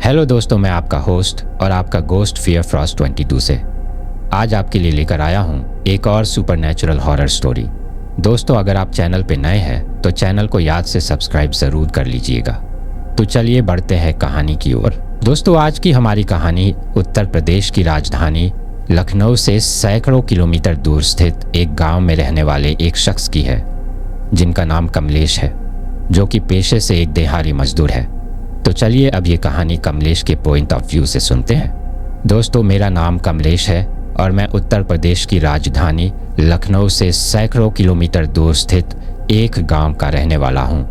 Hello दोस्तों, मैं आपका होस्ट और आपका गोस्ट फियर फ्रॉस्ट 22 से आज आपके लिए लेकर आया हूँ एक और सुपरनैचुरल हॉरर स्टोरी। दोस्तों, अगर आप चैनल पे नए हैं तो चैनल को याद से सब्सक्राइब ज़रूर कर लीजिएगा। तो चलिए बढ़ते हैं कहानी की ओर। दोस्तों, आज की हमारी कहानी उत्तर प्रदेश की राजधानी लखनऊ से सैकड़ों किलोमीटर दूर स्थित एक गाँव में रहने वाले एक शख्स की है, जिनका नाम कमलेश है, जो कि पेशे से एक दिहाड़ी मजदूर है। तो चलिए अब ये कहानी कमलेश के पॉइंट ऑफ व्यू से सुनते हैं। दोस्तों, मेरा नाम कमलेश है और मैं उत्तर प्रदेश की राजधानी लखनऊ से सैकड़ों किलोमीटर दूर स्थित एक गांव का रहने वाला हूं।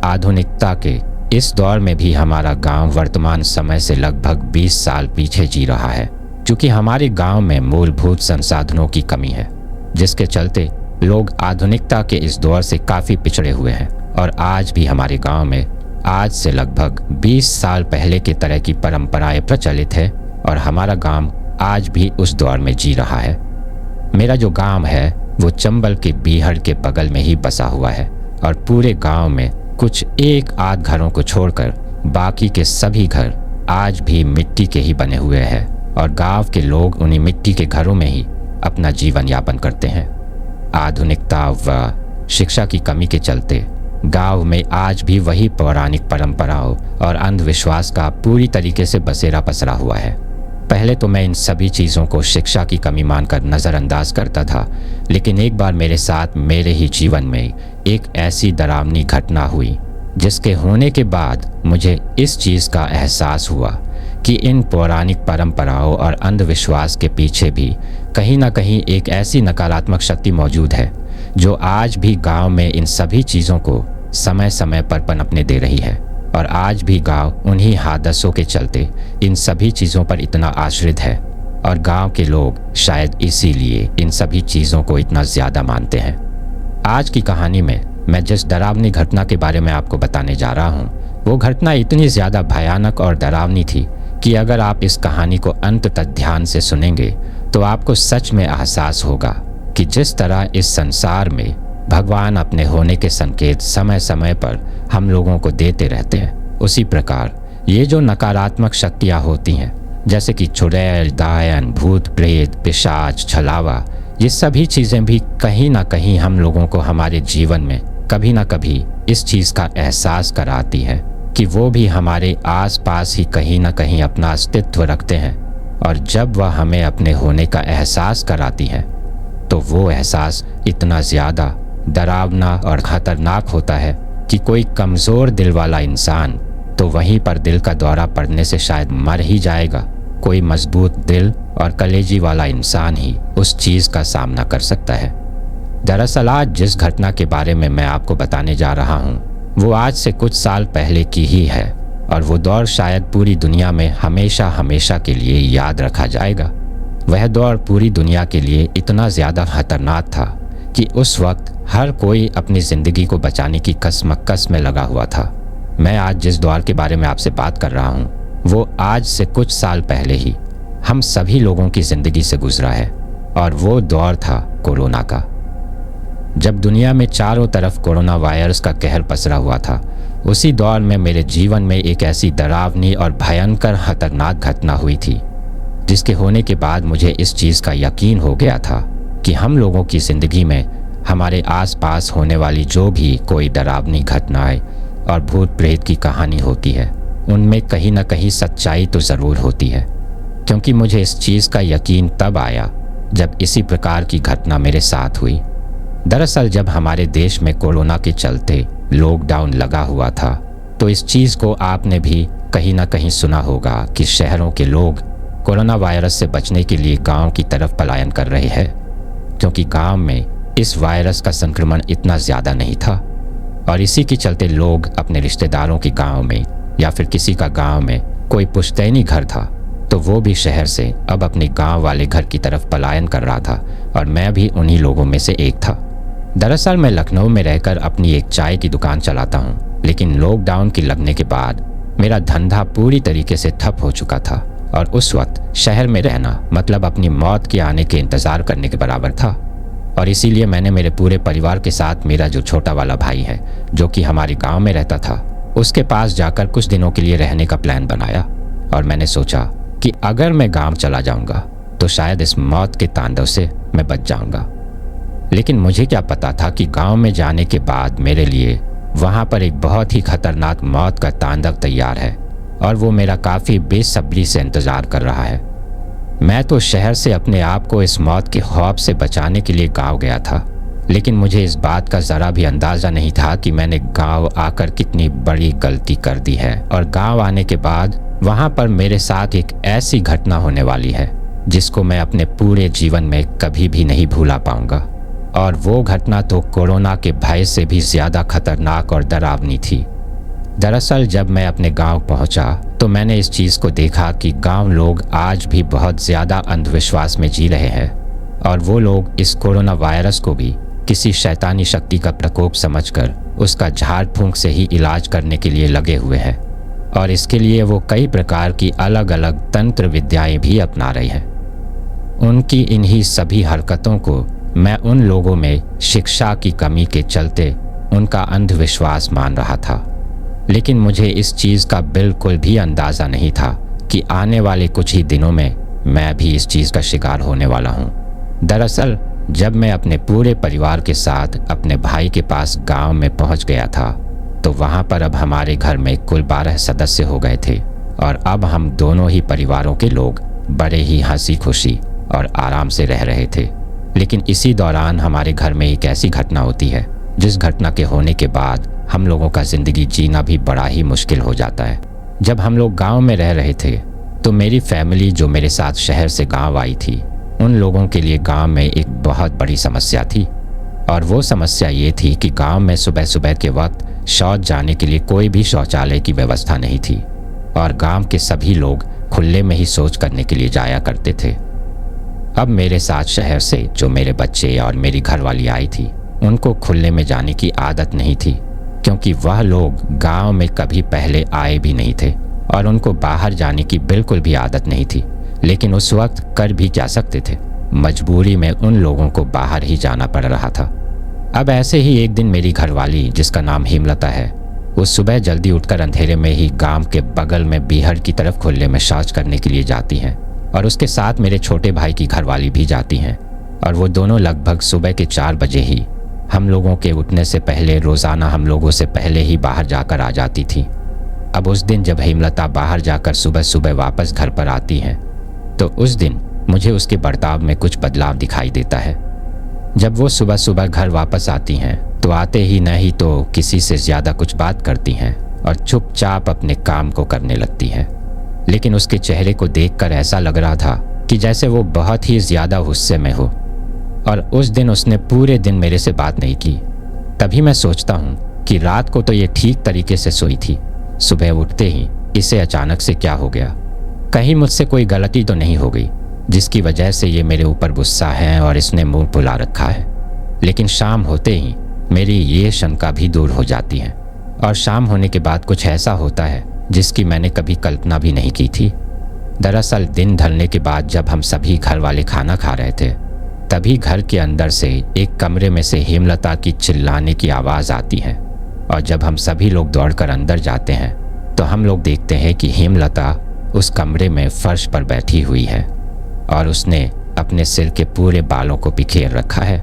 आधुनिकता के इस दौर में भी हमारा गांव वर्तमान समय से लगभग 20 साल पीछे जी रहा है, क्योंकि हमारे गांव में मूलभूत संसाधनों की कमी है, जिसके चलते लोग आधुनिकता के इस दौर से काफ़ी पिछड़े हुए हैं। और आज भी हमारे गांव में आज से लगभग 20 साल पहले की तरह की परंपराएं प्रचलित है और हमारा गांव आज भी उस दौर में जी रहा है। मेरा जो गांव है वो चंबल के बीहड़ के बगल में ही बसा हुआ है और पूरे गांव में कुछ एक आध घरों को छोड़कर बाकी के सभी घर आज भी मिट्टी के ही बने हुए हैं और गांव के लोग उन्हीं मिट्टी के घरों में ही अपना जीवन यापन करते हैं। आधुनिकता व शिक्षा की कमी के चलते गांव में आज भी वही पौराणिक परंपराओं और अंधविश्वास का पूरी तरीके से बसेरा पसरा हुआ है। पहले तो मैं इन सभी चीज़ों को शिक्षा की कमी मानकर नज़रअंदाज करता था, लेकिन एक बार मेरे साथ मेरे ही जीवन में एक ऐसी डरावनी घटना हुई जिसके होने के बाद मुझे इस चीज़ का एहसास हुआ कि इन पौराणिक परंपराओं और अंधविश्वास के पीछे भी कहीं ना कहीं एक ऐसी नकारात्मक शक्ति मौजूद है जो आज भी गांव में इन सभी चीज़ों को समय समय पर पनपने दे रही है। और आज भी गांव उन्हीं हादसों के चलते इन सभी चीज़ों पर इतना आश्रित है और गांव के लोग शायद इसीलिए इन सभी चीज़ों को इतना ज़्यादा मानते हैं। आज की कहानी में मैं जिस डरावनी घटना के बारे में आपको बताने जा रहा हूँ, वो घटना इतनी ज़्यादा भयानक और डरावनी थी कि अगर आप इस कहानी को अंत तक ध्यान से सुनेंगे तो आपको सच में एहसास होगा कि जिस तरह इस संसार में भगवान अपने होने के संकेत समय समय पर हम लोगों को देते रहते हैं, उसी प्रकार ये जो नकारात्मक शक्तियाँ होती हैं, जैसे कि चुड़ैल, डायन, भूत प्रेत, पिशाच, छलावा, ये सभी चीज़ें भी कहीं ना कहीं हम लोगों को हमारे जीवन में कभी ना कभी इस चीज़ का एहसास कराती है कि वो भी हमारे आसपास ही कहीं ना कहीं अपना अस्तित्व रखते हैं। और जब वह हमें अपने होने का एहसास कराती है तो वो एहसास इतना ज़्यादा डरावना और ख़तरनाक होता है कि कोई कमज़ोर दिल वाला इंसान तो वहीं पर दिल का दौरा पड़ने से शायद मर ही जाएगा। कोई मजबूत दिल और कलेजी वाला इंसान ही उस चीज़ का सामना कर सकता है। दरअसल आज जिस घटना के बारे में मैं आपको बताने जा रहा हूँ वो आज से कुछ साल पहले की ही है और वो दौर शायद पूरी दुनिया में हमेशा हमेशा के लिए याद रखा जाएगा। वह दौर पूरी दुनिया के लिए इतना ज़्यादा खतरनाक था कि उस वक्त हर कोई अपनी ज़िंदगी को बचाने की कसमकस में लगा हुआ था। मैं आज जिस दौर के बारे में आपसे बात कर रहा हूँ वो आज से कुछ साल पहले ही हम सभी लोगों की ज़िंदगी से गुजरा है और वो दौर था कोरोना का। जब दुनिया में चारों तरफ कोरोना वायरस का कहर पसरा हुआ था, उसी दौर में मेरे जीवन में एक ऐसी डरावनी और भयंकर खतरनाक घटना हुई थी जिसके होने के बाद मुझे इस चीज़ का यकीन हो गया था कि हम लोगों की ज़िंदगी में हमारे आसपास होने वाली जो भी कोई डरावनी घटनाएं और भूत प्रेत की कहानी होती है उनमें कहीं ना कहीं सच्चाई तो ज़रूर होती है। क्योंकि मुझे इस चीज़ का यकीन तब आया जब इसी प्रकार की घटना मेरे साथ हुई। दरअसल जब हमारे देश में कोरोना के चलते लॉकडाउन लगा हुआ था तो इस चीज़ को आपने भी कहीं ना कहीं सुना होगा कि शहरों के लोग कोरोना वायरस से बचने के लिए गांव की तरफ पलायन कर रहे हैं, क्योंकि गांव में इस वायरस का संक्रमण इतना ज़्यादा नहीं था और इसी के चलते लोग अपने रिश्तेदारों के गांव में या फिर किसी का गांव में कोई पुश्तैनी घर था तो वो भी शहर से अब अपने गांव वाले घर की तरफ पलायन कर रहा था और मैं भी उन्हीं लोगों में से एक था। दरअसल मैं लखनऊ में रहकर अपनी एक चाय की दुकान चलाता हूँ, लेकिन लॉकडाउन के लगने के बाद मेरा धंधा पूरी तरीके से ठप हो चुका था और उस वक्त शहर में रहना मतलब अपनी मौत के आने के इंतज़ार करने के बराबर था। और इसीलिए मैंने मेरे पूरे परिवार के साथ मेरा जो छोटा वाला भाई है जो कि हमारे गांव में रहता था उसके पास जाकर कुछ दिनों के लिए रहने का प्लान बनाया। और मैंने सोचा कि अगर मैं गांव चला जाऊंगा तो शायद इस मौत के तांडव से मैं बच जाऊंगा। लेकिन मुझे क्या पता था कि गांव में जाने के बाद मेरे लिए वहां पर एक बहुत ही खतरनाक मौत का तांडव तैयार है और वो मेरा काफ़ी बेसब्री से इंतज़ार कर रहा है। मैं तो शहर से अपने आप को इस मौत के खौफ से बचाने के लिए गांव गया था, लेकिन मुझे इस बात का ज़रा भी अंदाज़ा नहीं था कि मैंने गांव आकर कितनी बड़ी गलती कर दी है और गांव आने के बाद वहां पर मेरे साथ एक ऐसी घटना होने वाली है जिसको मैं अपने पूरे जीवन में कभी भी नहीं भूला पाऊंगा। और वो घटना तो कोरोना के भय से भी ज़्यादा खतरनाक और डरावनी थी। दरअसल जब मैं अपने गांव पहुंचा तो मैंने इस चीज़ को देखा कि गांव लोग आज भी बहुत ज़्यादा अंधविश्वास में जी रहे हैं और वो लोग इस कोरोना वायरस को भी किसी शैतानी शक्ति का प्रकोप समझकर उसका झाड़ फूंक से ही इलाज करने के लिए लगे हुए हैं और इसके लिए वो कई प्रकार की अलग अलग तंत्र विद्याएं भी अपना रहे हैं। उनकी इन्हीं सभी हरकतों को मैं उन लोगों में शिक्षा की कमी के चलते उनका अंधविश्वास मान रहा था, लेकिन मुझे इस चीज़ का बिल्कुल भी अंदाज़ा नहीं था कि आने वाले कुछ ही दिनों में मैं भी इस चीज़ का शिकार होने वाला हूँ। दरअसल जब मैं अपने पूरे परिवार के साथ अपने भाई के पास गांव में पहुंच गया था तो वहां पर अब हमारे घर में कुल 12 सदस्य हो गए थे और अब हम दोनों ही परिवारों के लोग बड़े ही हंसी खुशी और आराम से रह रहे थे। लेकिन इसी दौरान हमारे घर में एक ऐसी घटना होती है जिस घटना के होने के बाद हम लोगों का ज़िंदगी जीना भी बड़ा ही मुश्किल हो जाता है। जब हम लोग गांव में रह रहे थे तो मेरी फैमिली जो मेरे साथ शहर से गांव आई थी, उन लोगों के लिए गांव में एक बहुत बड़ी समस्या थी और वो समस्या ये थी कि गांव में सुबह सुबह के वक्त शौच जाने के लिए कोई भी शौचालय की व्यवस्था नहीं थी और गांव के सभी लोग खुले में ही शौच करने के लिए जाया करते थे। अब मेरे साथ शहर से जो मेरे बच्चे और मेरी घरवाली आई थी, उनको खुले में जाने की आदत नहीं थी क्योंकि वह लोग गांव में कभी पहले आए भी नहीं थे और उनको बाहर जाने की बिल्कुल भी आदत नहीं थी। लेकिन उस वक्त कर भी क्या सकते थे, मजबूरी में उन लोगों को बाहर ही जाना पड़ रहा था। अब ऐसे ही एक दिन मेरी घरवाली, जिसका नाम हेमलता है, वो सुबह जल्दी उठकर अंधेरे में ही गांव के बगल में बीहड़ की तरफ खुले में शौच करने के लिए जाती हैं और उसके साथ मेरे छोटे भाई की घरवाली भी जाती हैं और वो दोनों लगभग सुबह के 4 बजे ही हम लोगों के उठने से पहले रोज़ाना हम लोगों से पहले ही बाहर जाकर आ जाती थी। अब उस दिन जब हेमलता बाहर जाकर सुबह सुबह वापस घर पर आती हैं तो उस दिन मुझे उसके बर्ताव में कुछ बदलाव दिखाई देता है। जब वो सुबह सुबह घर वापस आती हैं तो आते ही न ही तो किसी से ज़्यादा कुछ बात करती हैं और चुपचाप अपने काम को करने लगती हैं। लेकिन उसके चेहरे को देखकर ऐसा लग रहा था कि जैसे वो बहुत ही ज़्यादा गुस्से में हो और उस दिन उसने पूरे दिन मेरे से बात नहीं की। तभी मैं सोचता हूँ कि रात को तो ये ठीक तरीके से सोई थी, सुबह उठते ही इसे अचानक से क्या हो गया, कहीं मुझसे कोई गलती तो नहीं हो गई जिसकी वजह से ये मेरे ऊपर गुस्सा है और इसने मुंह फुला रखा है। लेकिन शाम होते ही मेरी ये शंका भी दूर हो जाती है और शाम होने के बाद कुछ ऐसा होता है जिसकी मैंने कभी कल्पना भी नहीं की थी। दरअसल दिन ढलने के बाद जब हम सभी घर वाले खाना खा रहे थे तभी घर के अंदर से एक कमरे में से हेमलता की चिल्लाने की आवाज़ आती है और जब हम सभी लोग दौड़कर अंदर जाते हैं तो हम लोग देखते हैं कि हेमलता उस कमरे में फर्श पर बैठी हुई है और उसने अपने सिर के पूरे बालों को बिखेर रखा है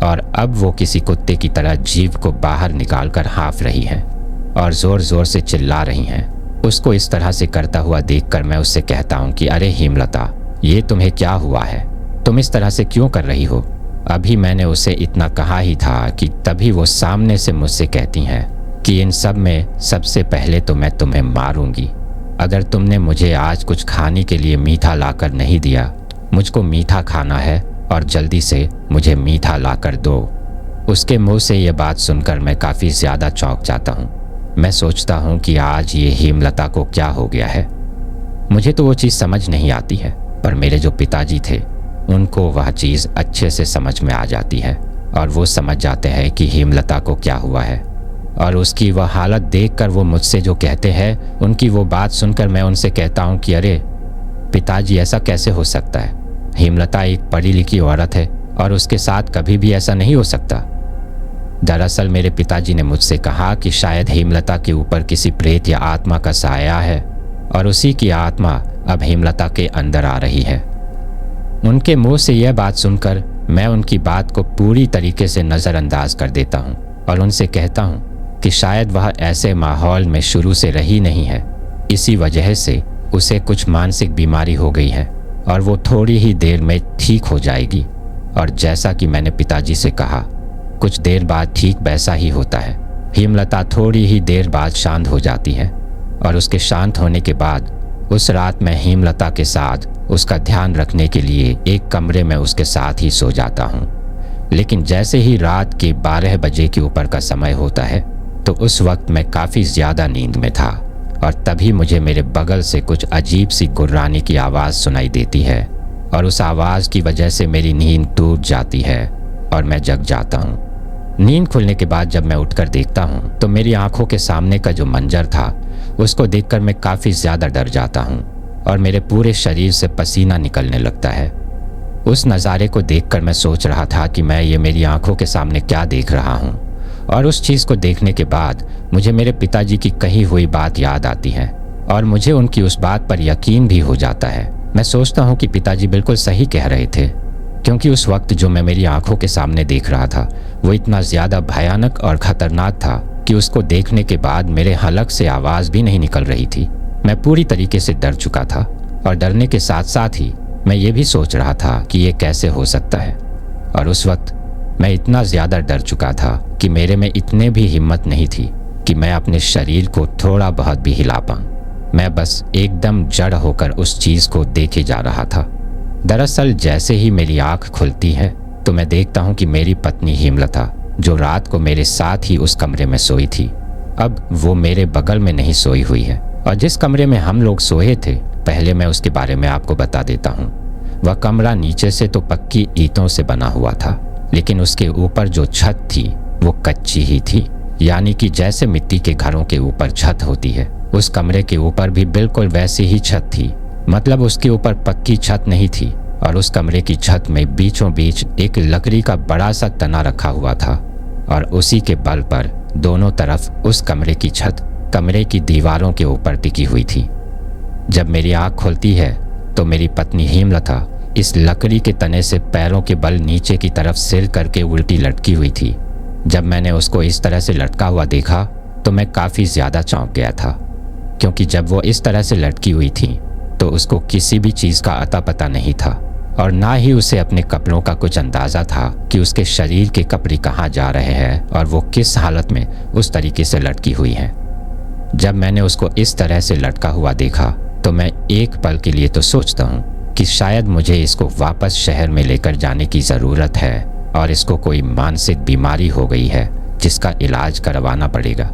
और अब वो किसी कुत्ते की तरह जीभ को बाहर निकालकर हाँफ रही है और ज़ोर ज़ोर से चिल्ला रही हैं। उसको इस तरह से करता हुआ देखकर मैं उससे कहता हूँ कि अरे हेमलता, ये तुम्हें क्या हुआ है, तुम इस तरह से क्यों कर रही हो। अभी मैंने उसे इतना कहा ही था कि तभी वो सामने से मुझसे कहती हैं कि इन सब में सबसे पहले तो मैं तुम्हें मारूंगी। अगर तुमने मुझे आज कुछ खाने के लिए मीठा लाकर नहीं दिया, मुझको मीठा खाना है और जल्दी से मुझे मीठा लाकर दो। उसके मुंह से ये बात सुनकर मैं काफ़ी ज़्यादा चौंक जाता हूँ। मैं सोचता हूँ कि आज ये हेमलता को क्या हो गया है। मुझे तो वो चीज़ समझ नहीं आती है, पर मेरे जो पिताजी थे उनको वह चीज़ अच्छे से समझ में आ जाती है और वो समझ जाते हैं कि हेमलता को क्या हुआ है। और उसकी वह हालत देखकर वो मुझसे जो कहते हैं, उनकी वो बात सुनकर मैं उनसे कहता हूँ कि अरे पिताजी, ऐसा कैसे हो सकता है। हेमलता एक पढ़ी लिखी औरत है और उसके साथ कभी भी ऐसा नहीं हो सकता। दरअसल मेरे पिताजी ने मुझसे कहा कि शायद हेमलता के ऊपर किसी प्रेत या आत्मा का साया है और उसी की आत्मा अब हेमलता के अंदर आ रही है। उनके मुंह से यह बात सुनकर मैं उनकी बात को पूरी तरीके से नज़रअंदाज कर देता हूँ और उनसे कहता हूँ कि शायद वह ऐसे माहौल में शुरू से रही नहीं है, इसी वजह से उसे कुछ मानसिक बीमारी हो गई है और वो थोड़ी ही देर में ठीक हो जाएगी। और जैसा कि मैंने पिताजी से कहा, कुछ देर बाद ठीक वैसा ही होता है। हेमलता थोड़ी ही देर बाद शांत हो जाती है और उसके शांत होने के बाद उस रात मैं हेमलता के साथ उसका ध्यान रखने के लिए एक कमरे में उसके साथ ही सो जाता हूँ। लेकिन जैसे ही रात के 12 बजे के ऊपर का समय होता है तो उस वक्त मैं काफ़ी ज़्यादा नींद में था और तभी मुझे मेरे बगल से कुछ अजीब सी गुर्राने की आवाज़ सुनाई देती है और उस आवाज़ की वजह से मेरी नींद टूट जाती है और मैं जग जाता हूँ। नींद खुलने के बाद जब मैं उठकर देखता हूँ तो मेरी आंखों के सामने का जो मंजर था उसको देखकर मैं काफ़ी ज़्यादा डर जाता हूँ और मेरे पूरे शरीर से पसीना निकलने लगता है। उस नज़ारे को देखकर मैं सोच रहा था कि मैं ये मेरी आंखों के सामने क्या देख रहा हूँ, और उस चीज़ को देखने के बाद मुझे मेरे पिताजी की कही हुई बात याद आती है और मुझे उनकी उस बात पर यकीन भी हो जाता है। मैं सोचता हूँ कि पिताजी बिल्कुल सही कह रहे थे, क्योंकि उस वक्त जो मैं मेरी आंखों के सामने देख रहा था वो इतना ज़्यादा भयानक और ख़तरनाक था कि उसको देखने के बाद मेरे हलक से आवाज़ भी नहीं निकल रही थी। मैं पूरी तरीके से डर चुका था और डरने के साथ साथ ही मैं ये भी सोच रहा था कि ये कैसे हो सकता है। और उस वक्त मैं इतना ज़्यादा डर चुका था कि मेरे में इतने भी हिम्मत नहीं थी कि मैं अपने शरीर को थोड़ा बहुत भी हिला पाऊँ। मैं बस एकदम जड़ होकर उस चीज़ को देखे जा रहा था। दरअसल जैसे ही मेरी आँख खुलती है तो मैं देखता हूँ कि मेरी पत्नी हेमलता, जो रात को मेरे साथ ही उस कमरे में सोई थी, अब वो मेरे बगल में नहीं सोई हुई है। और जिस कमरे में हम लोग सोए थे, पहले मैं उसके बारे में आपको बता देता हूँ। वह कमरा नीचे से तो पक्की ईंटों से बना हुआ था, लेकिन उसके ऊपर जो छत थी वो कच्ची ही थी, यानी कि जैसे मिट्टी के घरों के ऊपर छत होती है, उस कमरे के ऊपर भी बिल्कुल वैसी ही छत थी। मतलब उसके ऊपर पक्की छत नहीं थी और उस कमरे की छत में बीचों बीच एक लकड़ी का बड़ा सा तना रखा हुआ था और उसी के बल पर दोनों तरफ उस कमरे की छत कमरे की दीवारों के ऊपर टिकी हुई थी। जब मेरी आँख खुलती है तो मेरी पत्नी हेमलता इस लकड़ी के तने से पैरों के बल नीचे की तरफ सिर करके उल्टी लटकी हुई थी। जब मैंने उसको इस तरह से लटका हुआ देखा तो मैं काफ़ी ज़्यादा चौंक गया था, क्योंकि जब वो इस तरह से लटकी हुई थी तो उसको किसी भी चीज़ का अता पता नहीं था और ना ही उसे अपने कपड़ों का कुछ अंदाज़ा था कि उसके शरीर के कपड़े कहाँ जा रहे हैं और वो किस हालत में उस तरीके से लटकी हुई हैं। जब मैंने उसको इस तरह से लटका हुआ देखा तो मैं एक पल के लिए तो सोचता हूँ कि शायद मुझे इसको वापस शहर में लेकर जाने की ज़रूरत है और इसको कोई मानसिक बीमारी हो गई है जिसका इलाज करवाना पड़ेगा।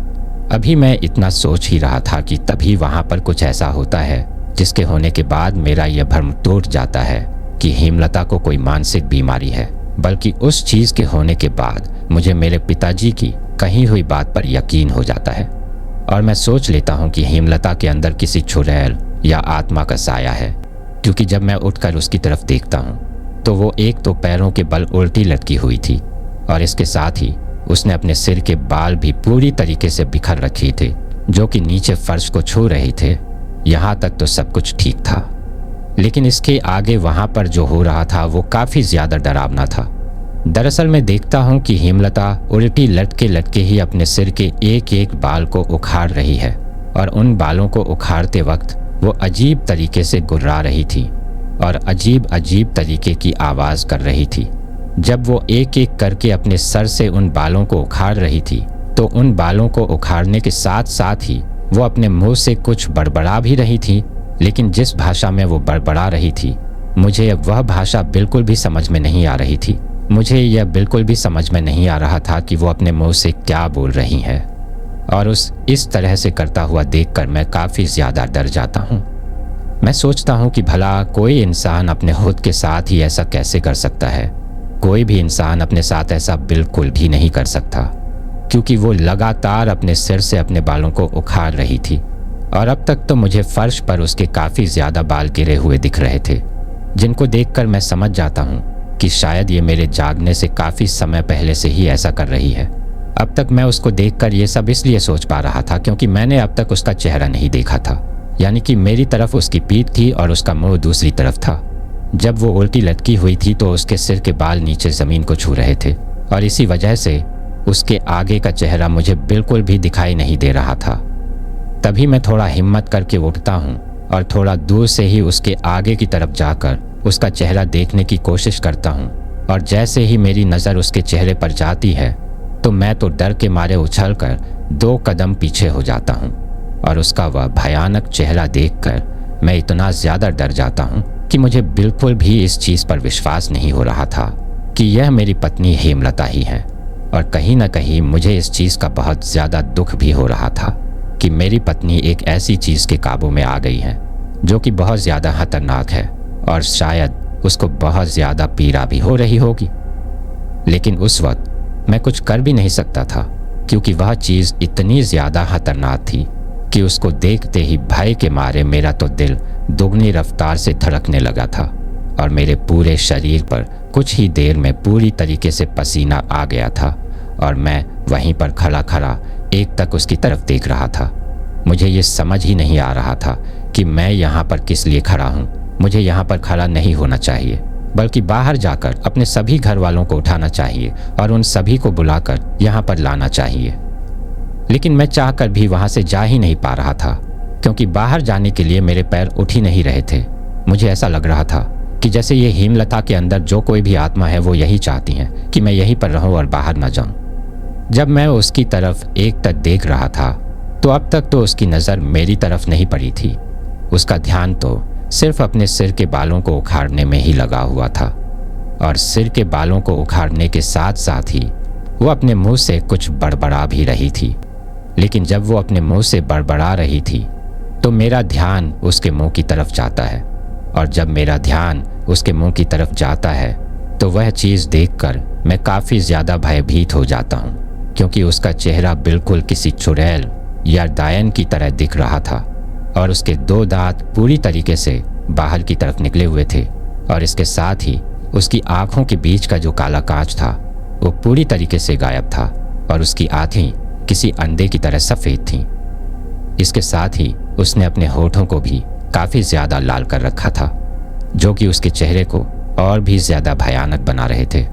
अभी मैं इतना सोच ही रहा था कि तभी वहाँ पर कुछ ऐसा होता है जिसके होने के बाद मेरा यह भ्रम टूट जाता है कि हेमलता को कोई मानसिक बीमारी है, बल्कि उस चीज़ के होने के बाद मुझे मेरे पिताजी की कही हुई बात पर यकीन हो जाता है और मैं सोच लेता हूँ कि हेमलता के अंदर किसी चुड़ैल या आत्मा का साया है, क्योंकि जब मैं उठकर उसकी तरफ देखता हूँ तो वो एक तो पैरों के बल उल्टी लटकी हुई थी और इसके साथ ही उसने अपने सिर के बाल भी पूरी तरीके से बिखर रखे थे, जो कि नीचे फर्श को छू रहे थे। यहाँ तक तो सब कुछ ठीक था, लेकिन इसके आगे वहाँ पर जो हो रहा था वो काफ़ी ज़्यादा डरावना था। दरअसल मैं देखता हूँ कि हेमलता उल्टी लटके लटके ही अपने सिर के एक एक बाल को उखाड़ रही है और उन बालों को उखाड़ते वक्त वो अजीब तरीके से गुर्रा रही थी और अजीब अजीब तरीके की आवाज़ कर रही थी। जब वो एक एक करके अपने सर से उन बालों को उखाड़ रही थी तो उन बालों को उखाड़ने के साथ साथ ही वो अपने मुंह से कुछ बड़बड़ा भी रही थी, लेकिन जिस भाषा में वो बड़बड़ा रही थी मुझे वह भाषा बिल्कुल भी समझ में नहीं आ रही थी। मुझे यह बिल्कुल भी समझ में नहीं आ रहा था कि वो अपने मुंह से क्या बोल रही हैं और इस तरह से करता हुआ देखकर मैं काफ़ी ज़्यादा डर जाता हूँ। मैं सोचता हूँ कि भला कोई इंसान अपने खुद के साथ ही ऐसा कैसे कर सकता है। कोई भी इंसान अपने साथ ऐसा बिल्कुल भी नहीं कर सकता, क्योंकि वो लगातार अपने सिर से अपने बालों को उखाड़ रही थी और अब तक तो मुझे फर्श पर उसके काफ़ी ज़्यादा बाल गिरे हुए दिख रहे थे, जिनको देखकर मैं समझ जाता हूँ कि शायद ये मेरे जागने से काफ़ी समय पहले से ही ऐसा कर रही है। अब तक मैं उसको देखकर ये सब इसलिए सोच पा रहा था क्योंकि मैंने अब तक उसका चेहरा नहीं देखा था, यानी कि मेरी तरफ उसकी पीठ थी और उसका मुंह दूसरी तरफ था। जब वो उल्टी लटकी हुई थी तो उसके सिर के बाल नीचे ज़मीन को छू रहे थे और इसी वजह से उसके आगे का चेहरा मुझे बिल्कुल भी दिखाई नहीं दे रहा था। तभी मैं थोड़ा हिम्मत करके उठता हूँ और थोड़ा दूर से ही उसके आगे की तरफ जाकर उसका चेहरा देखने की कोशिश करता हूँ और जैसे ही मेरी नज़र उसके चेहरे पर जाती है तो मैं तो डर के मारे उछलकर 2 कदम पीछे हो जाता हूँ और उसका वह भयानक चेहरा देखकर मैं इतना ज़्यादा डर जाता हूँ कि मुझे बिल्कुल भी इस चीज़ पर विश्वास नहीं हो रहा था कि यह मेरी पत्नी हेमलता ही है। और कहीं ना कहीं मुझे इस चीज़ का बहुत ज़्यादा दुख भी हो रहा था कि मेरी पत्नी एक ऐसी चीज़ के काबू में आ गई है जो कि बहुत ज़्यादा खतरनाक है और शायद उसको बहुत ज़्यादा पीड़ा भी हो रही होगी। लेकिन उस वक्त मैं कुछ कर भी नहीं सकता था क्योंकि वह चीज़ इतनी ज़्यादा खतरनाक थी कि उसको देखते ही भय के मारे मेरा तो दिल दुगनी रफ्तार से धड़कने लगा था और मेरे पूरे शरीर पर कुछ ही देर में पूरी तरीके से पसीना आ गया था और मैं वहीं पर खड़ा खड़ा एक तक उसकी तरफ देख रहा था। मुझे ये समझ ही नहीं आ रहा था कि मैं यहाँ पर किस लिए खड़ा हूँ। मुझे यहाँ पर खड़ा नहीं होना चाहिए बल्कि बाहर जाकर अपने सभी घर वालों को उठाना चाहिए और उन सभी को बुलाकर यहाँ पर लाना चाहिए। लेकिन मैं चाहकर भी वहाँ से जा ही नहीं पा रहा था क्योंकि बाहर जाने के लिए मेरे पैर उठ ही नहीं रहे थे। मुझे ऐसा लग रहा था कि जैसे ये हेमलता के अंदर जो कोई भी आत्मा है वो यही चाहती हैं कि मैं यहीं पर रहूं और बाहर ना जाऊं। जब मैं उसकी तरफ एक तक देख रहा था तो अब तक तो उसकी नज़र मेरी तरफ नहीं पड़ी थी। उसका ध्यान तो सिर्फ अपने सिर के बालों को उखाड़ने में ही लगा हुआ था और सिर के बालों को उखाड़ने के साथ साथ ही वो अपने मुंह से कुछ बड़बड़ा भी रही थी। लेकिन जब वो अपने मुंह से बड़बड़ा रही थी तो मेरा ध्यान उसके मुंह की तरफ जाता है और जब मेरा ध्यान उसके मुंह की तरफ जाता है तो वह चीज़ देखकर मैं काफ़ी ज़्यादा भयभीत हो जाता हूँ क्योंकि उसका चेहरा बिल्कुल किसी चुड़ैल या डायन की तरह दिख रहा था और उसके 2 दांत पूरी तरीके से बाहर की तरफ निकले हुए थे और इसके साथ ही उसकी आँखों के बीच का जो काला कांच था वो पूरी तरीके से गायब था और उसकी आँखें किसी अंडे की तरह सफ़ेद थीं। इसके साथ ही उसने अपने होठों को भी काफ़ी ज़्यादा लाल कर रखा था जो कि उसके चेहरे को और भी ज़्यादा भयानक बना रहे थे।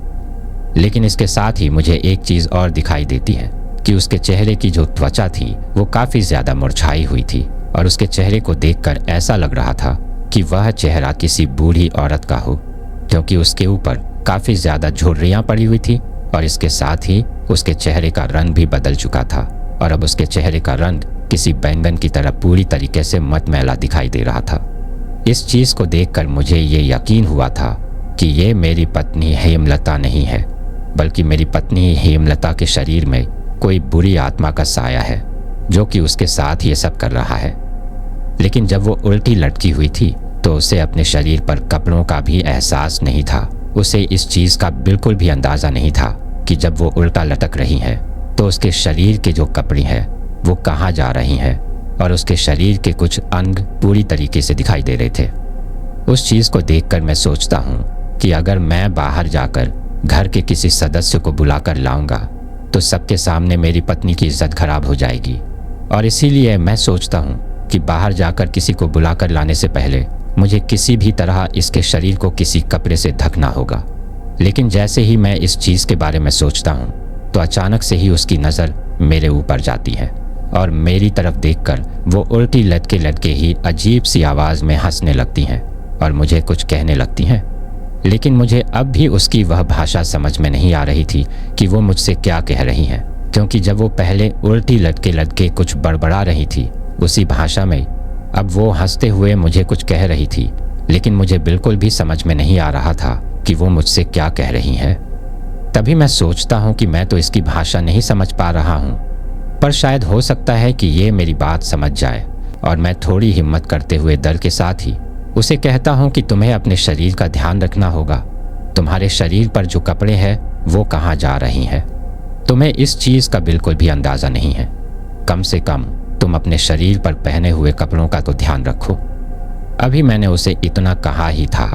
लेकिन इसके साथ ही मुझे एक चीज़ और दिखाई देती है कि उसके चेहरे की जो त्वचा थी वो काफ़ी ज़्यादा मुरझाई हुई थी और उसके चेहरे को देखकर ऐसा लग रहा था कि वह चेहरा किसी बूढ़ी औरत का हो क्योंकि उसके ऊपर काफ़ी ज़्यादा झुर्रियाँ पड़ी हुई थी और इसके साथ ही उसके चेहरे का रंग भी बदल चुका था और अब उसके चेहरे का रंग किसी बैंगन की तरह पूरी तरीके से मटमैला दिखाई दे रहा था। इस चीज़ को देखकर मुझे ये यकीन हुआ था कि ये मेरी पत्नी हेमलता नहीं है बल्कि मेरी पत्नी हेमलता के शरीर में कोई बुरी आत्मा का साया है जो कि उसके साथ ये सब कर रहा है। लेकिन जब वो उल्टी लटकी हुई थी तो उसे अपने शरीर पर कपड़ों का भी एहसास नहीं था। उसे इस चीज़ का बिल्कुल भी अंदाज़ा नहीं था कि जब वो उल्टा लटक रही है तो उसके शरीर के जो कपड़े हैं वो कहाँ जा रही हैं और उसके शरीर के कुछ अंग पूरी तरीके से दिखाई दे रहे थे। उस चीज़ को देखकर मैं सोचता हूँ कि अगर मैं बाहर जाकर घर के किसी सदस्य को बुलाकर लाऊंगा तो सबके सामने मेरी पत्नी की इज्जत खराब हो जाएगी और इसीलिए मैं सोचता हूँ कि बाहर जाकर किसी को बुलाकर लाने से पहले मुझे किसी भी तरह इसके शरीर को किसी कपड़े से ढकना होगा। लेकिन जैसे ही मैं इस चीज़ के बारे में सोचता हूँ तो अचानक से ही उसकी नज़र मेरे ऊपर जाती है और मेरी तरफ देखकर वो उल्टी लटके लटके ही अजीब सी आवाज़ में हंसने लगती हैं और मुझे कुछ कहने लगती हैं। लेकिन मुझे अब भी उसकी वह भाषा समझ में नहीं आ रही थी कि वो मुझसे क्या कह रही हैं क्योंकि जब वो पहले उल्टी लटके लटके कुछ बड़बड़ा रही थी उसी भाषा में अब वो हंसते हुए मुझे कुछ कह रही थी। लेकिन मुझे बिल्कुल भी समझ में नहीं आ रहा था कि वो मुझसे क्या कह रही हैं। तभी मैं सोचता हूँ कि मैं तो इसकी भाषा नहीं समझ पा रहा हूँ पर शायद हो सकता है कि ये मेरी बात समझ जाए और मैं थोड़ी हिम्मत करते हुए डर के साथ ही उसे कहता हूँ कि तुम्हें अपने शरीर का ध्यान रखना होगा। तुम्हारे शरीर पर जो कपड़े हैं वो कहाँ जा रही हैं। तुम्हें इस चीज़ का बिल्कुल भी अंदाज़ा नहीं है। कम से कम तुम अपने शरीर पर पहने हुए कपड़ों का तो ध्यान रखो। अभी मैंने उसे इतना कहा ही था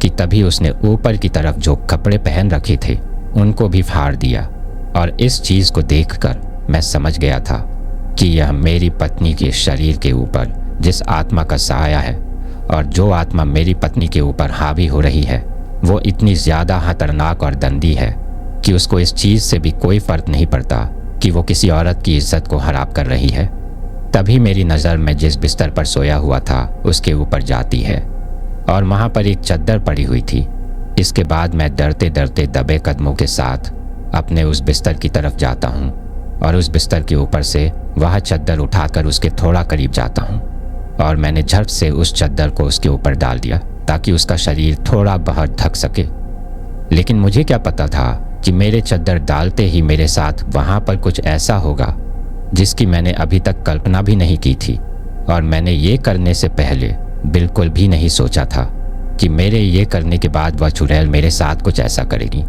कि तभी उसने ऊपर की तरफ जो कपड़े पहन रखे थे उनको भी फाड़ दिया और इस चीज़ को देखकर मैं समझ गया था कि यह मेरी पत्नी के शरीर के ऊपर जिस आत्मा का साया है और जो आत्मा मेरी पत्नी के ऊपर हावी हो रही है वो इतनी ज़्यादा खतरनाक और दंदी है कि उसको इस चीज़ से भी कोई फ़र्क नहीं पड़ता कि वो किसी औरत की इज्जत को खराब कर रही है। तभी मेरी नज़र मैं जिस बिस्तर पर सोया हुआ था उसके ऊपर जाती है और वहाँ पर एक चद्दर पड़ी हुई थी। इसके बाद मैं डरते डरते दबे कदमों के साथ अपने उस बिस्तर की तरफ जाता हूँ और उस बिस्तर के ऊपर से वह चद्दर उठाकर उसके थोड़ा करीब जाता हूँ और मैंने झट से उस चद्दर को उसके ऊपर डाल दिया ताकि उसका शरीर थोड़ा बहुत ढक सके। लेकिन मुझे क्या पता था कि मेरे चद्दर डालते ही मेरे साथ वहाँ पर कुछ ऐसा होगा जिसकी मैंने अभी तक कल्पना भी नहीं की थी और मैंने ये करने से पहले बिल्कुल भी नहीं सोचा था कि मेरे ये करने के बाद वह चुड़ैल मेरे साथ कुछ ऐसा करेगी।